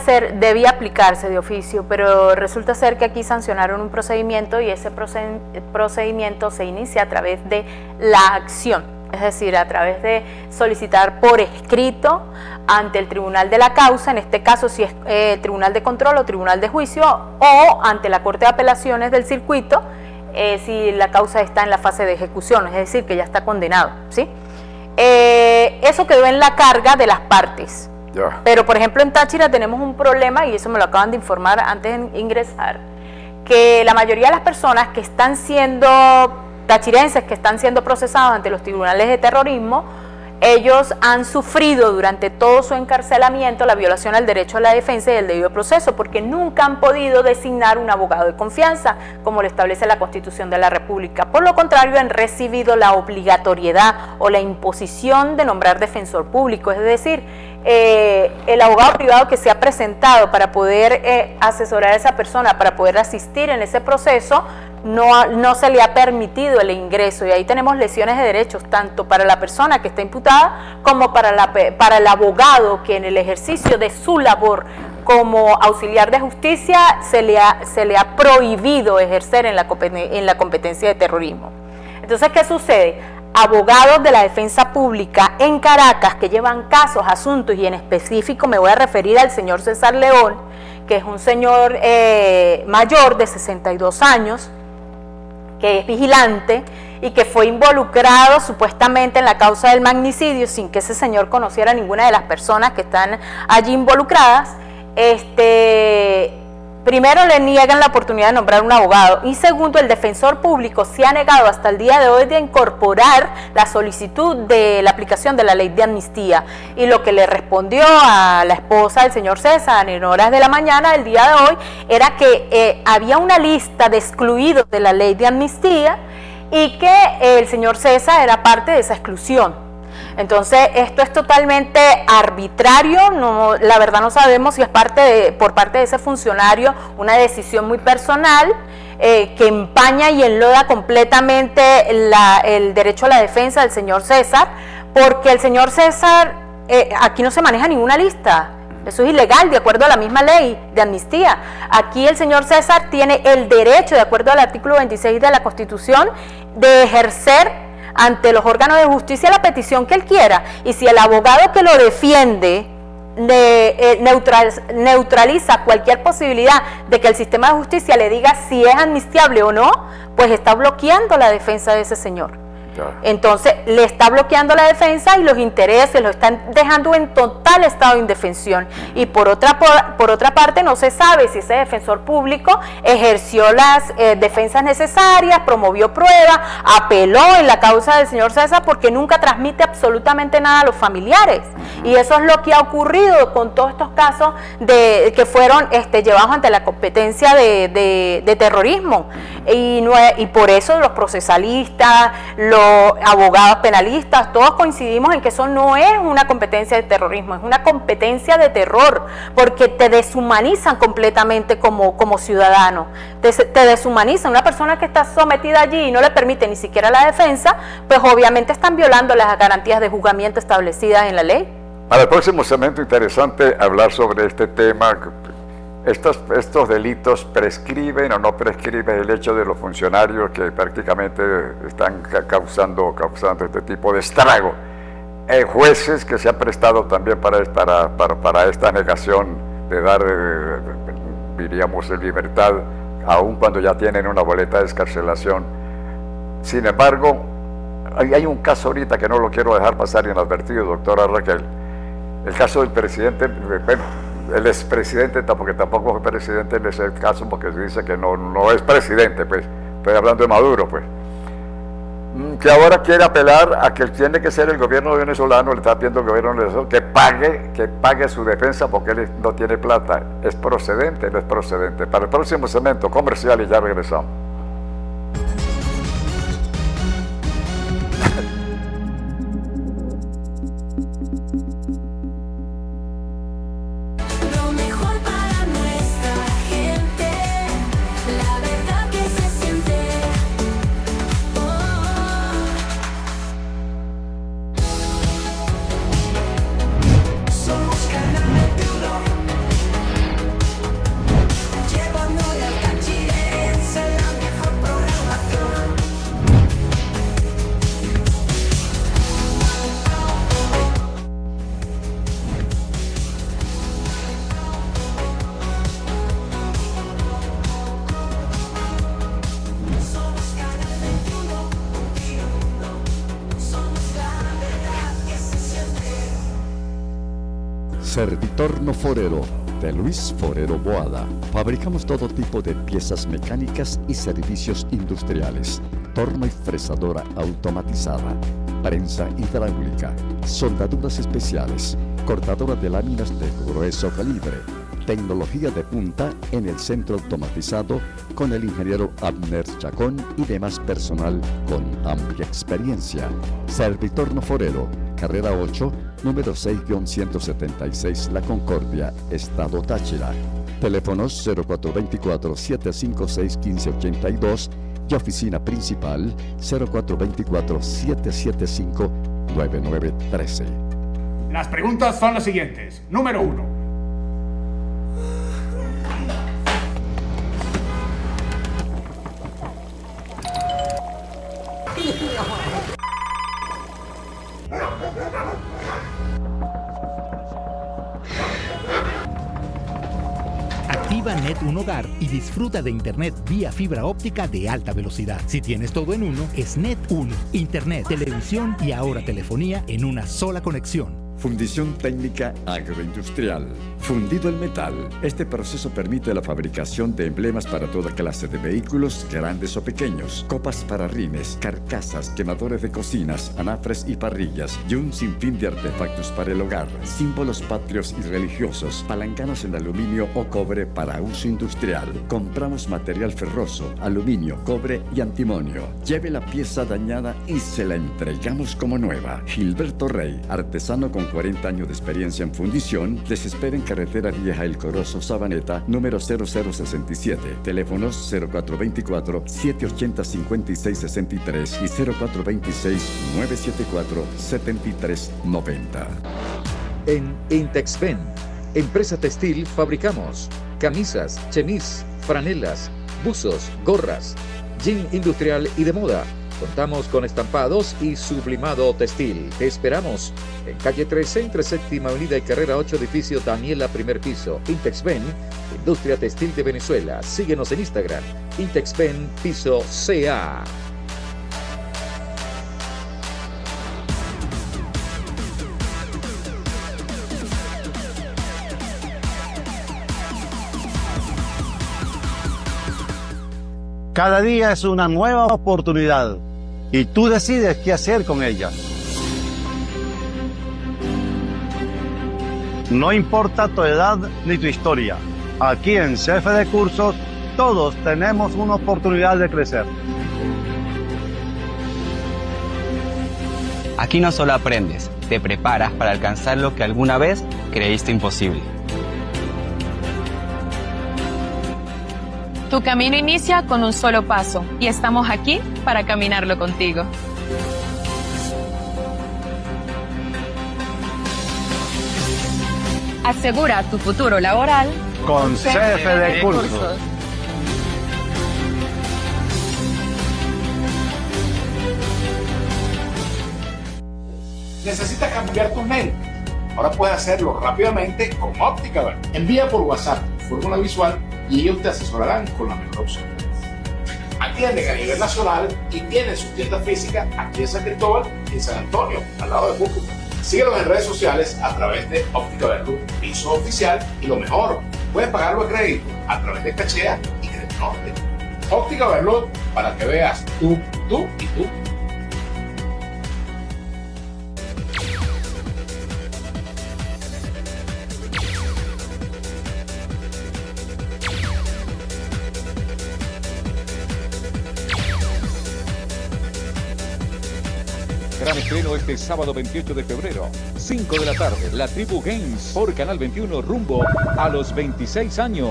aplicarse de oficio, pero resulta ser que aquí sancionaron un procedimiento y ese procedimiento se inicia a través de la acción, es decir, a través de solicitar por escrito ante el tribunal de la causa, en este caso si es tribunal de control o tribunal de juicio, o ante la Corte de Apelaciones del circuito, si la causa está en la fase de ejecución, es decir, que ya está condenado, ¿sí? Eso quedó en la carga de las partes. Pero por ejemplo en Táchira tenemos un problema, y eso me lo acaban de informar antes de ingresar, que la mayoría de las personas que están siendo tachirenses, que están siendo procesados ante los tribunales de terrorismo, ellos han sufrido durante todo su encarcelamiento la violación al derecho a la defensa y el debido proceso, porque nunca han podido designar un abogado de confianza, como lo establece la Constitución de la República. Por lo contrario, han recibido la obligatoriedad o la imposición de nombrar defensor público, es decir, el abogado privado que se ha presentado para poder asesorar a esa persona, para poder asistir en ese proceso, no se le ha permitido el ingreso, y ahí tenemos lesiones de derechos tanto para la persona que está imputada como para el abogado que en el ejercicio de su labor como auxiliar de justicia se le ha prohibido ejercer en la competencia de terrorismo. Entonces, ¿qué sucede? Abogados de la defensa pública en Caracas que llevan casos, asuntos, y en específico me voy a referir al señor César León, que es un señor mayor de 62 años, que es vigilante y que fue involucrado supuestamente en la causa del magnicidio sin que ese señor conociera a ninguna de las personas que están allí involucradas. Primero, le niegan la oportunidad de nombrar un abogado, y segundo, el defensor público se ha negado hasta el día de hoy de incorporar la solicitud de la aplicación de la ley de amnistía, y lo que le respondió a la esposa del señor César en horas de la mañana del día de hoy era que había una lista de excluidos de la ley de amnistía y que el señor César era parte de esa exclusión. Entonces, esto es totalmente arbitrario, la verdad no sabemos si es por parte de ese funcionario una decisión muy personal que empaña y enloda completamente el derecho a la defensa del señor César, porque el señor César, aquí no se maneja ninguna lista. Eso es ilegal, de acuerdo a la misma ley de amnistía. Aquí el señor César tiene el derecho, de acuerdo al artículo 26 de la Constitución, de ejercer ante los órganos de justicia la petición que él quiera, y si el abogado que lo defiende neutraliza cualquier posibilidad de que el sistema de justicia le diga si es amnistiable o no, pues está bloqueando la defensa de ese señor. Entonces le está bloqueando la defensa y los intereses, lo están dejando en total estado de indefensión. Y por otra parte, no se sabe si ese defensor público ejerció las defensas necesarias, promovió pruebas, apeló en la causa del señor César, porque nunca transmite absolutamente nada a los familiares. Y eso es lo que ha ocurrido con todos estos casos que fueron llevados ante la competencia de terrorismo. Y por eso los procesalistas, los abogados penalistas, todos coincidimos en que eso no es una competencia de terrorismo, es una competencia de terror, porque te deshumanizan completamente como ciudadano, te deshumanizan. Una persona que está sometida allí y no le permite ni siquiera la defensa, pues obviamente están violando las garantías de juzgamiento establecidas en la ley. Para el próximo segmento, interesante hablar sobre este tema. ¿Estos delitos prescriben o no prescriben el hecho de los funcionarios que prácticamente están causando este tipo de estrago? Jueces que se han prestado también para esta negación de dar, diríamos, libertad, aun cuando ya tienen una boleta de excarcelación. Sin embargo, hay un caso ahorita que no lo quiero dejar pasar inadvertido, doctora Raquel. El caso del presidente, bueno, el expresidente, porque tampoco es presidente en ese caso, porque se dice que no es presidente, pues estoy hablando de Maduro, pues, que ahora quiere apelar a que tiene que ser el gobierno venezolano, le está pidiendo al gobierno venezolano que pague su defensa porque él no tiene plata. ¿Es procedente? No es procedente. Para el próximo segmento comercial y ya regresamos. Servitorno Forero, de Luis Forero Boada. Fabricamos todo tipo de piezas mecánicas y servicios industriales. Torno y fresadora automatizada, prensa hidráulica, soldaduras especiales, cortadora de láminas de grueso calibre. Tecnología de punta en el centro automatizado con el ingeniero Abner Chacón y demás personal con amplia experiencia. Servitorno Forero, carrera 8, número 6-176 La Concordia, Estado Táchira. Teléfonos 0424-756-1582 y oficina principal 0424-775-9913. Las preguntas son las siguientes. Número 1. Activa Net Un Hogar y disfruta de internet vía fibra óptica de alta velocidad. Si tienes todo en uno, es Net 1. Internet, televisión y ahora telefonía en una sola conexión. Fundición técnica agroindustrial. Fundido el metal. Este proceso permite la fabricación de emblemas para toda clase de vehículos, grandes o pequeños, copas para rines, carcasas, quemadores de cocinas, anafres y parrillas, y un sinfín de artefactos para el hogar, símbolos patrios y religiosos, palanganas en aluminio o cobre para uso industrial. Compramos material ferroso, aluminio, cobre y antimonio. Lleve la pieza dañada y se la entregamos como nueva. Gilberto Rey, artesano con 40 años de experiencia en fundición, les espera en carretera vieja El Corozo, Sabaneta, número 0067. Teléfonos 0424-780-5663 y 0426-974-7390. En Intexpen, empresa textil, fabricamos camisas, chemis, franelas, buzos, gorras, jean industrial y de moda. Contamos con estampados y sublimado textil. Te esperamos en calle 13, entre Séptima Avenida y Carrera 8, edificio Daniela, primer piso. Intexpen, Industria Textil de Venezuela. Síguenos en Instagram, Intexpen Piso CA. Cada día es una nueva oportunidad y tú decides qué hacer con ella. No importa tu edad ni tu historia, aquí en CFD Cursos todos tenemos una oportunidad de crecer. Aquí no solo aprendes, te preparas para alcanzar lo que alguna vez creíste imposible. Tu camino inicia con un solo paso y estamos aquí para caminarlo contigo. Asegura tu futuro laboral con CFD Cursos. ¿Necesitas cambiar tus lentes? Ahora puedes hacerlo rápidamente con Óptica Verde. Envía por WhatsApp tu fórmula visual y ellos te asesorarán con la mejor opción. Atienden a nivel nacional y tienen su tienda física aquí en San Cristóbal y en San Antonio, al lado de Cúcuta. Síguenos en redes sociales a través de Óptica Verde, piso oficial, y lo mejor, puedes pagarlo a crédito a través de Cachea y Crédito Norte. Óptica Verde, para que veas tú y tú. Gran estreno este sábado 28 de febrero, 5 de la tarde, La Tribu Games por Canal 21 rumbo a los 26 años.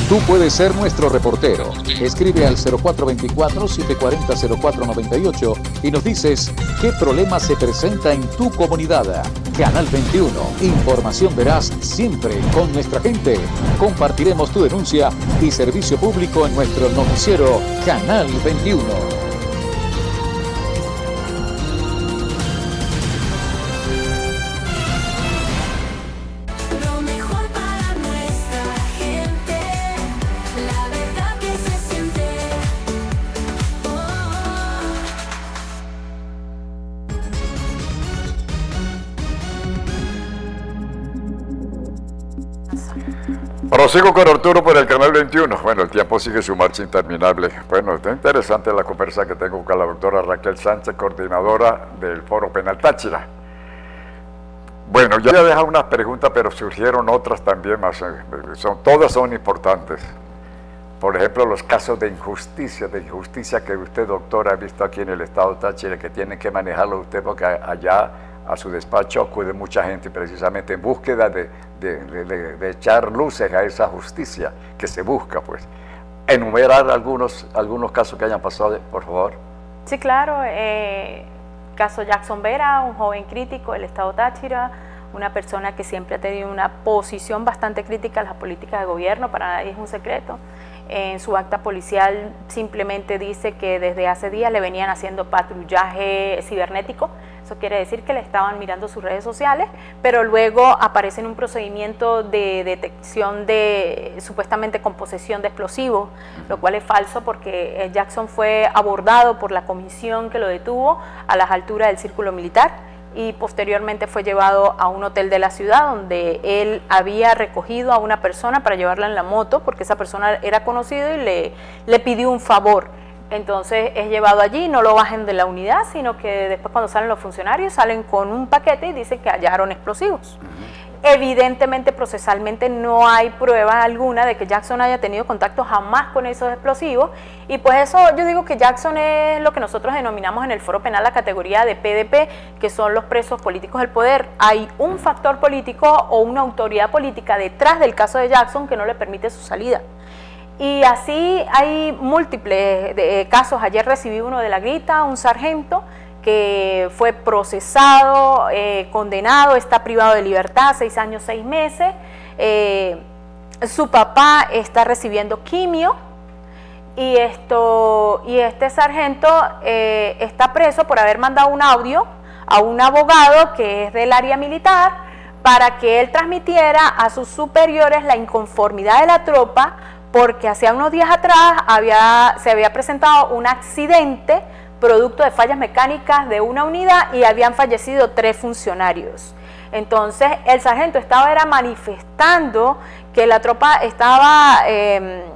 Tú puedes ser nuestro reportero. Escribe al 0424-740-0498 y nos dices qué problema se presenta en tu comunidad. Canal 21, información veraz siempre con nuestra gente. Compartiremos tu denuncia y servicio público en nuestro noticiero Canal 21. Lo mejor para nuestra gente, la verdad que se siente. Prosigo con Arturo por el canal 21. Bueno, el tiempo sigue su marcha interminable. Bueno, está interesante la conversa que tengo con la doctora Raquel Sánchez, coordinadora del Foro Penal Táchira. Bueno, yo voy a dejar unas preguntas, pero surgieron otras también más. Todas son importantes. Por ejemplo, los casos de injusticia que usted, doctora, ha visto aquí en el estado de Táchira, que tiene que manejarlo usted, porque allá a su despacho acude mucha gente precisamente en búsqueda de echar luces a esa justicia que se busca, pues. Enumerar algunos casos que hayan pasado, por favor. Sí, claro. Caso Jackson Vera, un joven crítico del estado Táchira, una persona que siempre ha tenido una posición bastante crítica a las políticas de gobierno, para nadie es un secreto. En su acta policial simplemente dice que desde hace días le venían haciendo patrullaje cibernético. Eso quiere decir que le estaban mirando sus redes sociales, pero luego aparece en un procedimiento de detección de supuestamente con posesión de explosivos, lo cual es falso porque Jackson fue abordado por la comisión que lo detuvo a las alturas del Círculo Militar y posteriormente fue llevado a un hotel de la ciudad donde él había recogido a una persona para llevarla en la moto porque esa persona era conocida y le pidió un favor. Entonces es llevado allí, no lo bajen de la unidad, sino que después cuando salen los funcionarios salen con un paquete y dicen que hallaron explosivos. Evidentemente procesalmente no hay prueba alguna de que Jackson haya tenido contacto jamás con esos explosivos y pues eso yo digo que Jackson es lo que nosotros denominamos en el Foro Penal la categoría de PDP, que son los presos políticos del poder. Hay un factor político o una autoridad política detrás del caso de Jackson que no le permite su salida. Y así hay múltiples casos. Ayer recibí uno de La Grita, un sargento que fue procesado, condenado, está privado de libertad, 6 años, 6 meses. Su papá está recibiendo quimio y este sargento está preso por haber mandado un audio a un abogado que es del área militar para que él transmitiera a sus superiores la inconformidad de la tropa porque hacía unos días atrás se había presentado un accidente producto de fallas mecánicas de una unidad y habían fallecido 3 funcionarios. Entonces el sargento estaba manifestando que la tropa estaba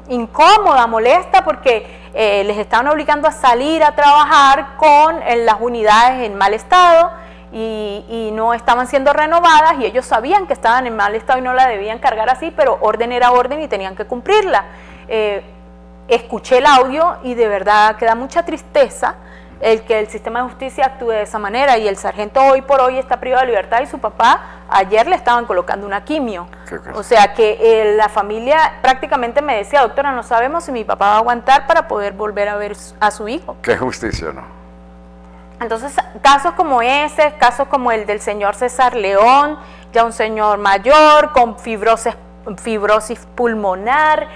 incómoda, molesta porque les estaban obligando a salir a trabajar con las unidades en mal estado y no estaban siendo renovadas y ellos sabían que estaban en mal estado y no la debían cargar así, pero orden era orden y tenían que cumplirla. Escuché el audio y de verdad que da mucha tristeza el que el sistema de justicia actúe de esa manera y el sargento hoy por hoy está privado de libertad y su papá ayer le estaban colocando una quimio. O sea que la familia prácticamente me decía, doctora, no sabemos si mi papá va a aguantar para poder volver a ver a su hijo. Qué justicia, ¿no? Entonces, casos como ese, casos como el del señor César León, ya un señor mayor con fibrosis pulmonar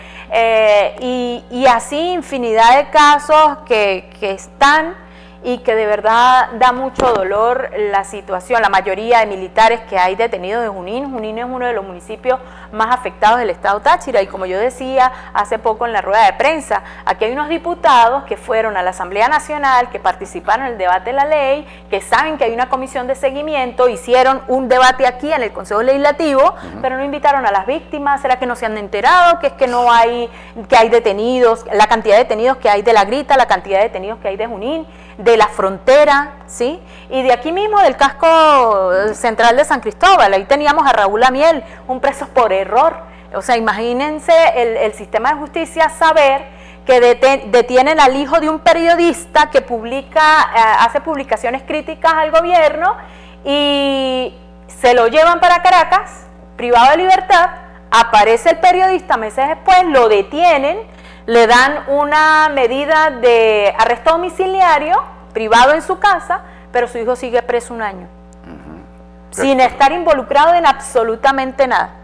y así infinidad de casos que están y que de verdad da mucho dolor la situación. La mayoría de militares que hay detenidos en Junín. Junín es uno de los municipios más afectados del estado Táchira y como yo decía hace poco en la rueda de prensa, aquí hay unos diputados que fueron a la Asamblea Nacional, que participaron en el debate de la ley, que saben que hay una comisión de seguimiento, hicieron un debate aquí en el Consejo Legislativo, pero no invitaron a las víctimas. ¿Será que no se han enterado? Que es que no hay, que hay detenidos, la cantidad de detenidos que hay de La Grita, la cantidad de detenidos que hay de Junín, de la frontera, ¿sí? Y de aquí mismo del casco central de San Cristóbal, ahí teníamos a Raúl Amiel, un preso por error. O sea, imagínense el sistema de justicia saber que detienen al hijo de un periodista que hace publicaciones críticas al gobierno y se lo llevan para Caracas, privado de libertad, aparece el periodista meses después, lo detienen, le dan una medida de arresto domiciliario, privado en su casa, pero su hijo sigue preso 1 año, sin estar involucrado en absolutamente nada.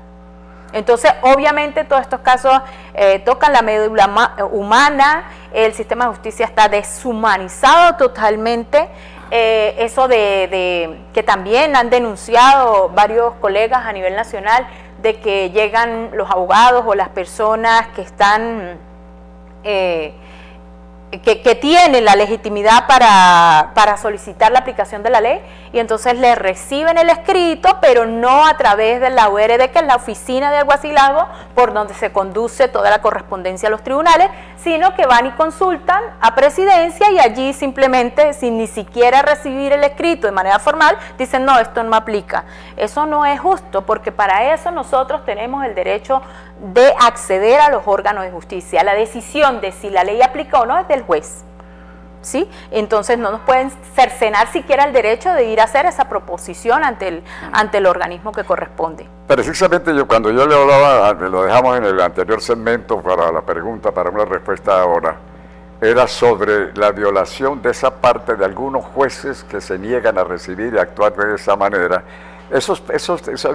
Entonces, obviamente, todos estos casos tocan la médula humana, el sistema de justicia está deshumanizado totalmente. Eso que también han denunciado varios colegas a nivel nacional, de que llegan los abogados o las personas que están que tiene la legitimidad para solicitar la aplicación de la ley, y entonces le reciben el escrito, pero no a través de la URD, que es la oficina de alguacilazgo, por donde se conduce toda la correspondencia a los tribunales, sino que van y consultan a Presidencia, y allí simplemente, sin ni siquiera recibir el escrito de manera formal, dicen no, esto no me aplica. Eso no es justo, porque para eso nosotros tenemos el derecho de acceder a los órganos de justicia. La decisión de si la ley aplica o no es del juez, ¿sí? Entonces no nos pueden cercenar siquiera el derecho de ir a hacer esa proposición ante el organismo que corresponde. Precisamente cuando yo le hablaba, lo dejamos en el anterior segmento para la pregunta, para una respuesta ahora, era sobre la violación de esa parte de algunos jueces que se niegan a recibir y actuar de esa manera. ¿Eso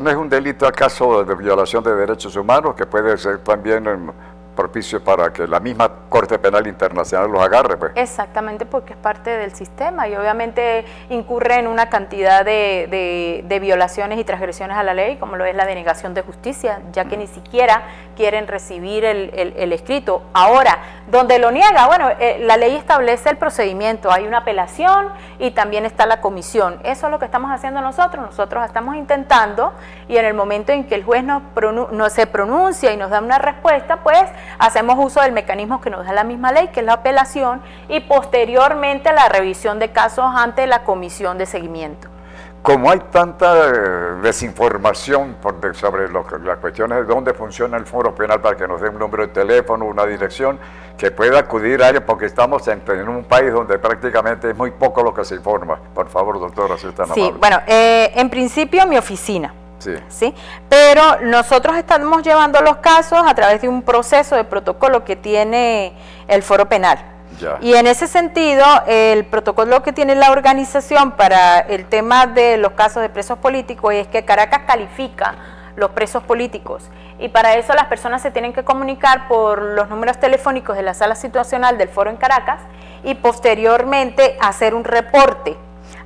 no es un delito acaso de violación de derechos humanos que puede ser también propicio para que la misma Corte Penal Internacional los agarre? Pues? Exactamente, porque es parte del sistema y obviamente incurre en una cantidad de violaciones y transgresiones a la ley, como lo es la denegación de justicia, ya que ni siquiera quieren recibir el escrito. Ahora, donde lo niega, bueno, la ley establece el procedimiento, hay una apelación y también está la comisión. Eso es lo que estamos haciendo nosotros estamos intentando, y en el momento en que el juez no se pronuncia y nos da una respuesta, pues hacemos uso del mecanismo que nos da la misma ley, que es la apelación, y posteriormente la revisión de casos ante la comisión de seguimiento. Como hay tanta desinformación sobre las cuestiones de dónde funciona el foro penal, para que nos den un número de teléfono, una dirección, que pueda acudir a alguien, porque estamos en un país donde prácticamente es muy poco lo que se informa. Por favor, doctora, si es tan amable. Sí, bueno, en principio mi oficina. Sí. ¿Sí? Pero nosotros estamos llevando los casos a través de un proceso de protocolo que tiene el foro penal. Ya. Y en ese sentido, el protocolo que tiene la organización para el tema de los casos de presos políticos es que Caracas califica los presos políticos, y para eso las personas se tienen que comunicar por los números telefónicos de la sala situacional del foro en Caracas y posteriormente hacer un reporte.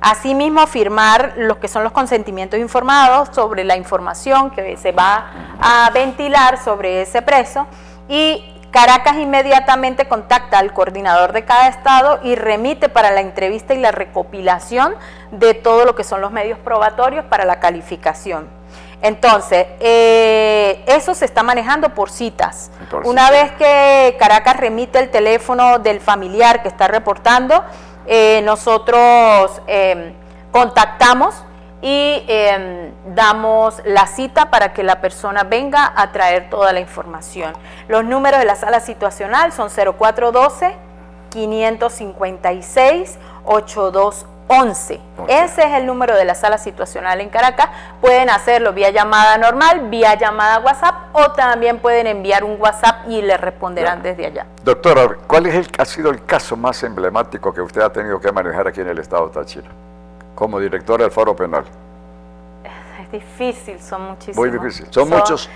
Asimismo, firmar lo que son los consentimientos informados sobre la información que se va a ventilar sobre ese preso, y Caracas inmediatamente contacta al coordinador de cada estado y remite para la entrevista y la recopilación de todo lo que son los medios probatorios para la calificación. Entonces, eso se está manejando por citas. Entonces, una vez que Caracas remite el teléfono del familiar que está reportando, nosotros contactamos y damos la cita para que la persona venga a traer toda la información. Los números de la sala situacional son 0412-556-8211. Ese es el número de la sala situacional en Caracas. Pueden hacerlo vía llamada normal, vía llamada WhatsApp, o también pueden enviar un WhatsApp y le responderán desde allá. Doctora, ¿cuál ha sido el caso más emblemático que usted ha tenido que manejar aquí en el estado de Táchira, como directora del foro penal? Es difícil, son muchísimos. Muy difícil, son muchos.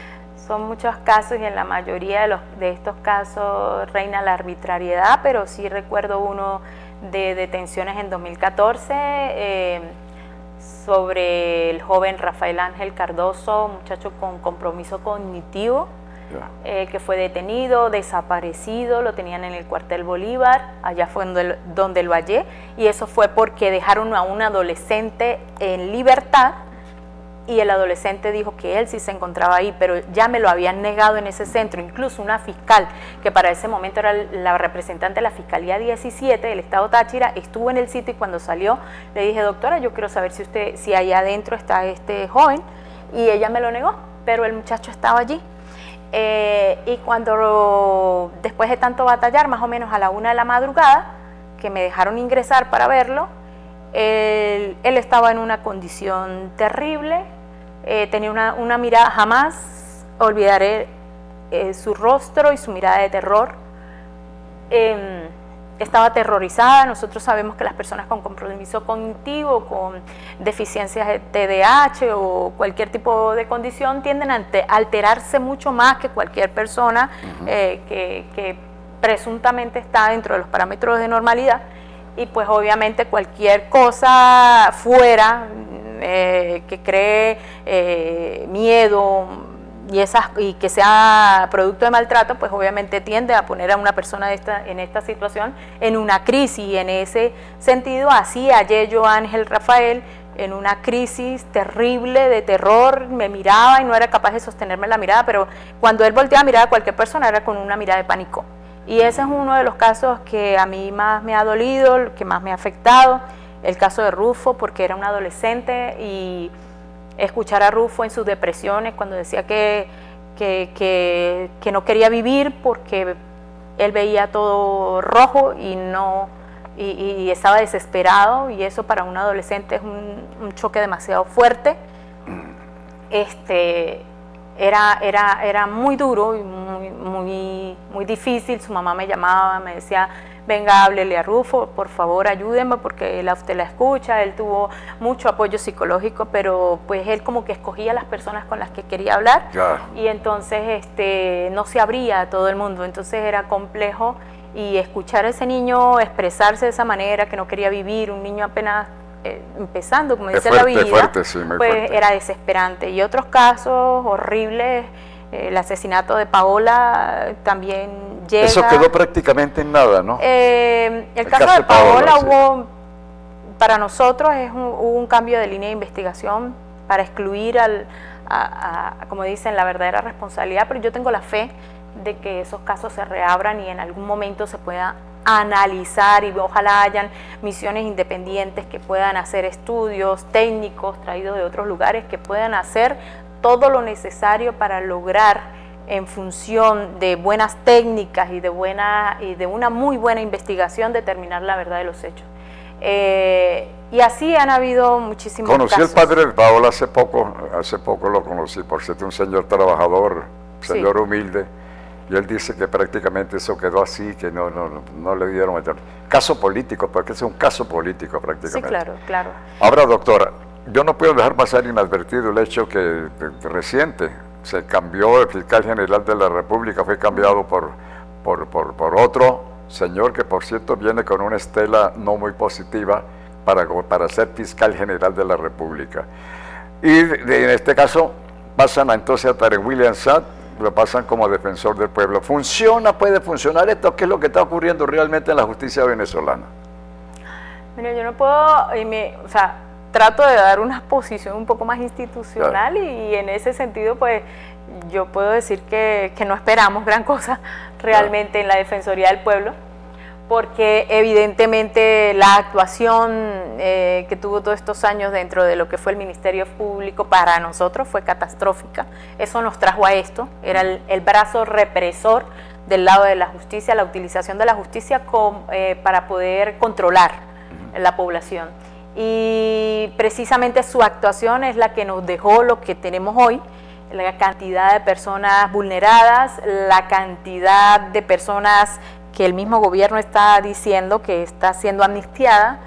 Son muchos casos, y en la mayoría de estos casos reina la arbitrariedad, pero sí recuerdo uno de detenciones en 2014 sobre el joven Rafael Ángel Cardoso, muchacho con compromiso cognitivo, que fue detenido, desaparecido, lo tenían en el cuartel Bolívar, allá fue donde lo hallé, y eso fue porque dejaron a un adolescente en libertad, y el adolescente dijo que él sí se encontraba ahí, pero ya me lo habían negado en ese centro. Incluso una fiscal, que para ese momento era la representante de la Fiscalía 17 del Estado Táchira, estuvo en el sitio, y cuando salió le dije: doctora, yo quiero saber si ahí adentro está este joven, y ella me lo negó, pero el muchacho estaba allí. Y cuando, después de tanto batallar, más o menos a la 1 de la madrugada, que me dejaron ingresar para verlo, él estaba en una condición terrible, tenía una mirada, jamás olvidaré su rostro y su mirada de terror. Estaba aterrorizada. Nosotros sabemos que las personas con compromiso cognitivo, con deficiencias de TDAH o cualquier tipo de condición, tienden a alterarse mucho más que cualquier persona que presuntamente está dentro de los parámetros de normalidad. Y pues obviamente cualquier cosa fuera que cree miedo, y que sea producto de maltrato, pues obviamente tiende a poner a una persona en esta situación en una crisis, y en ese sentido así hallé yo a Ángel Rafael en una crisis terrible de terror. Me miraba y no era capaz de sostenerme la mirada, pero cuando él volteaba a mirar a cualquier persona era con una mirada de pánico. Y ese es uno de los casos que a mí más me ha dolido, que más me ha afectado, el caso de Rufo, porque era un adolescente, y escuchar a Rufo en sus depresiones cuando decía que no quería vivir porque él veía todo rojo y estaba desesperado, y eso para un adolescente es un choque demasiado fuerte. Era muy duro y muy difícil. Su mamá me llamaba, me decía: venga, háblele a Rufo, por favor ayúdenme, porque usted la escucha. Él tuvo mucho apoyo psicológico, pero pues él como que escogía las personas con las que quería hablar, y entonces no se abría a todo el mundo, entonces era complejo. Y escuchar a ese niño expresarse de esa manera, que no quería vivir, un niño apenas empezando, como dice la vida, sí, pues fuerte. Era desesperante. Y otros casos horribles, el asesinato de Paola también llega. Eso quedó prácticamente en nada, ¿no? El caso de Paola hubo, para nosotros hubo un cambio de línea de investigación para excluir como dicen, la verdadera responsabilidad, pero yo tengo la fe de que esos casos se reabran y en algún momento se pueda analizar, y ojalá hayan misiones independientes que puedan hacer estudios técnicos traídos de otros lugares, que puedan hacer todo lo necesario para lograr, en función de buenas técnicas y de una muy buena investigación, determinar la verdad de los hechos. Y así han habido muchísimos casos. Conocí al padre de Paola hace poco lo conocí, por cierto, un señor trabajador, señor humilde. Y él dice que prácticamente eso quedó así, que no le dieron caso político, porque es un caso político prácticamente. Sí, claro. Ahora, doctora, yo no puedo dejar pasar inadvertido el hecho que reciente se cambió el fiscal general de la República, fue cambiado por otro señor que, por cierto, viene con una estela no muy positiva para ser fiscal general de la República. Y en este caso pasan entonces a Tarek William Saad, lo pasan como defensor del pueblo. ¿Puede funcionar esto? ¿Qué es lo que está ocurriendo realmente en la justicia venezolana? Mira, yo no puedo, trato de dar una posición un poco más institucional, y en ese sentido, pues, yo puedo decir que no esperamos gran cosa realmente en la Defensoría del Pueblo, porque evidentemente la actuación que tuvo todos estos años dentro de lo que fue el Ministerio Público para nosotros fue catastrófica. Eso nos trajo a esto, era el brazo represor del lado de la justicia, la utilización de la justicia para poder controlar la población. Y precisamente su actuación es la que nos dejó lo que tenemos hoy, la cantidad de personas vulneradas, la cantidad de personas que el mismo gobierno está diciendo que está siendo amnistiada,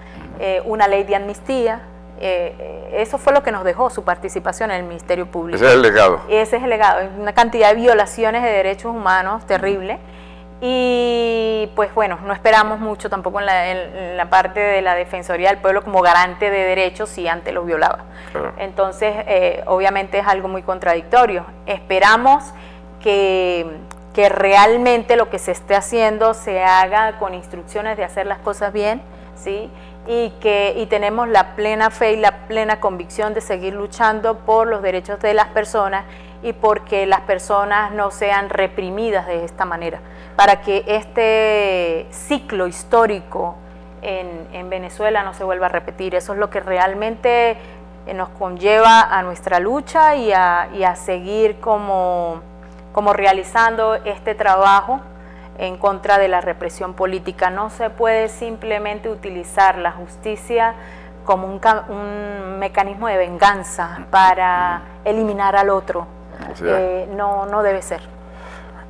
una ley de amnistía. Eso fue lo que nos dejó su participación en el Ministerio Público. Ese es el legado. Ese es el legado, una cantidad de violaciones de derechos humanos terrible. Y pues bueno, no esperamos mucho tampoco en la parte de la Defensoría del Pueblo como garante de derechos si antes los violaba. Claro. Entonces, obviamente es algo muy contradictorio. Esperamos que realmente lo que se esté haciendo se haga con instrucciones de hacer las cosas bien, ¿sí? Y tenemos la plena fe y la plena convicción de seguir luchando por los derechos de las personas y porque las personas no sean reprimidas de esta manera, para que este ciclo histórico en Venezuela no se vuelva a repetir. Eso es lo que realmente nos conlleva a nuestra lucha y a seguir como realizando este trabajo en contra de la represión política. No se puede simplemente utilizar la justicia como un mecanismo de venganza para eliminar al otro. No debe ser.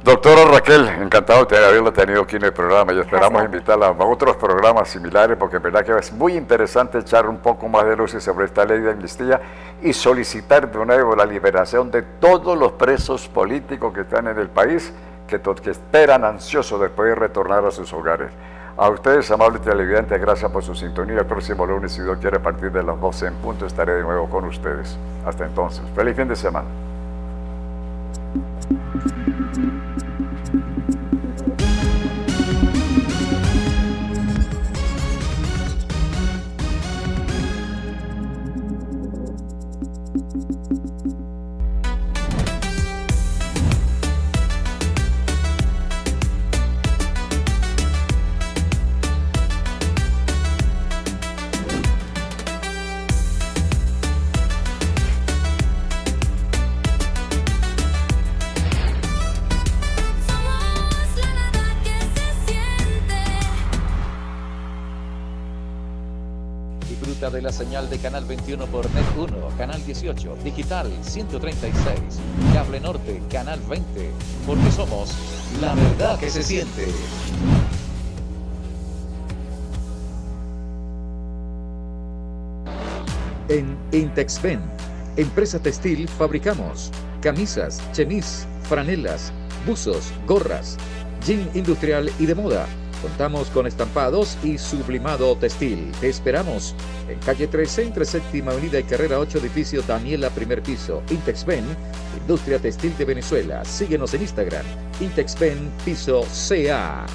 Doctora Raquel, encantado de haberla tenido aquí en el programa y esperamos invitarla a otros programas similares, porque en verdad que es muy interesante echar un poco más de luces sobre esta ley de amnistía y solicitar de nuevo la liberación de todos los presos políticos que están en el país, que esperan ansiosos de poder retornar a sus hogares. A ustedes, amables televidentes, gracias por su sintonía. El próximo lunes, si Dios quiere, a partir de las 12 en punto, estaré de nuevo con ustedes. Hasta entonces, feliz fin de semana. Disfruta de la señal de Canal 21 por Net 1, Canal 18, Digital 136, Cable Norte, Canal 20, porque somos la verdad que se siente. En Intexpen, empresa textil, fabricamos camisas, chemis, franelas, buzos, gorras, jean industrial y de moda. Contamos con estampados y sublimado textil. Te esperamos en calle 13, entre Séptima Avenida y Carrera 8, edificio Daniela, primer piso. Intexpen, industria textil de Venezuela. Síguenos en Instagram, Intexpen, piso CA.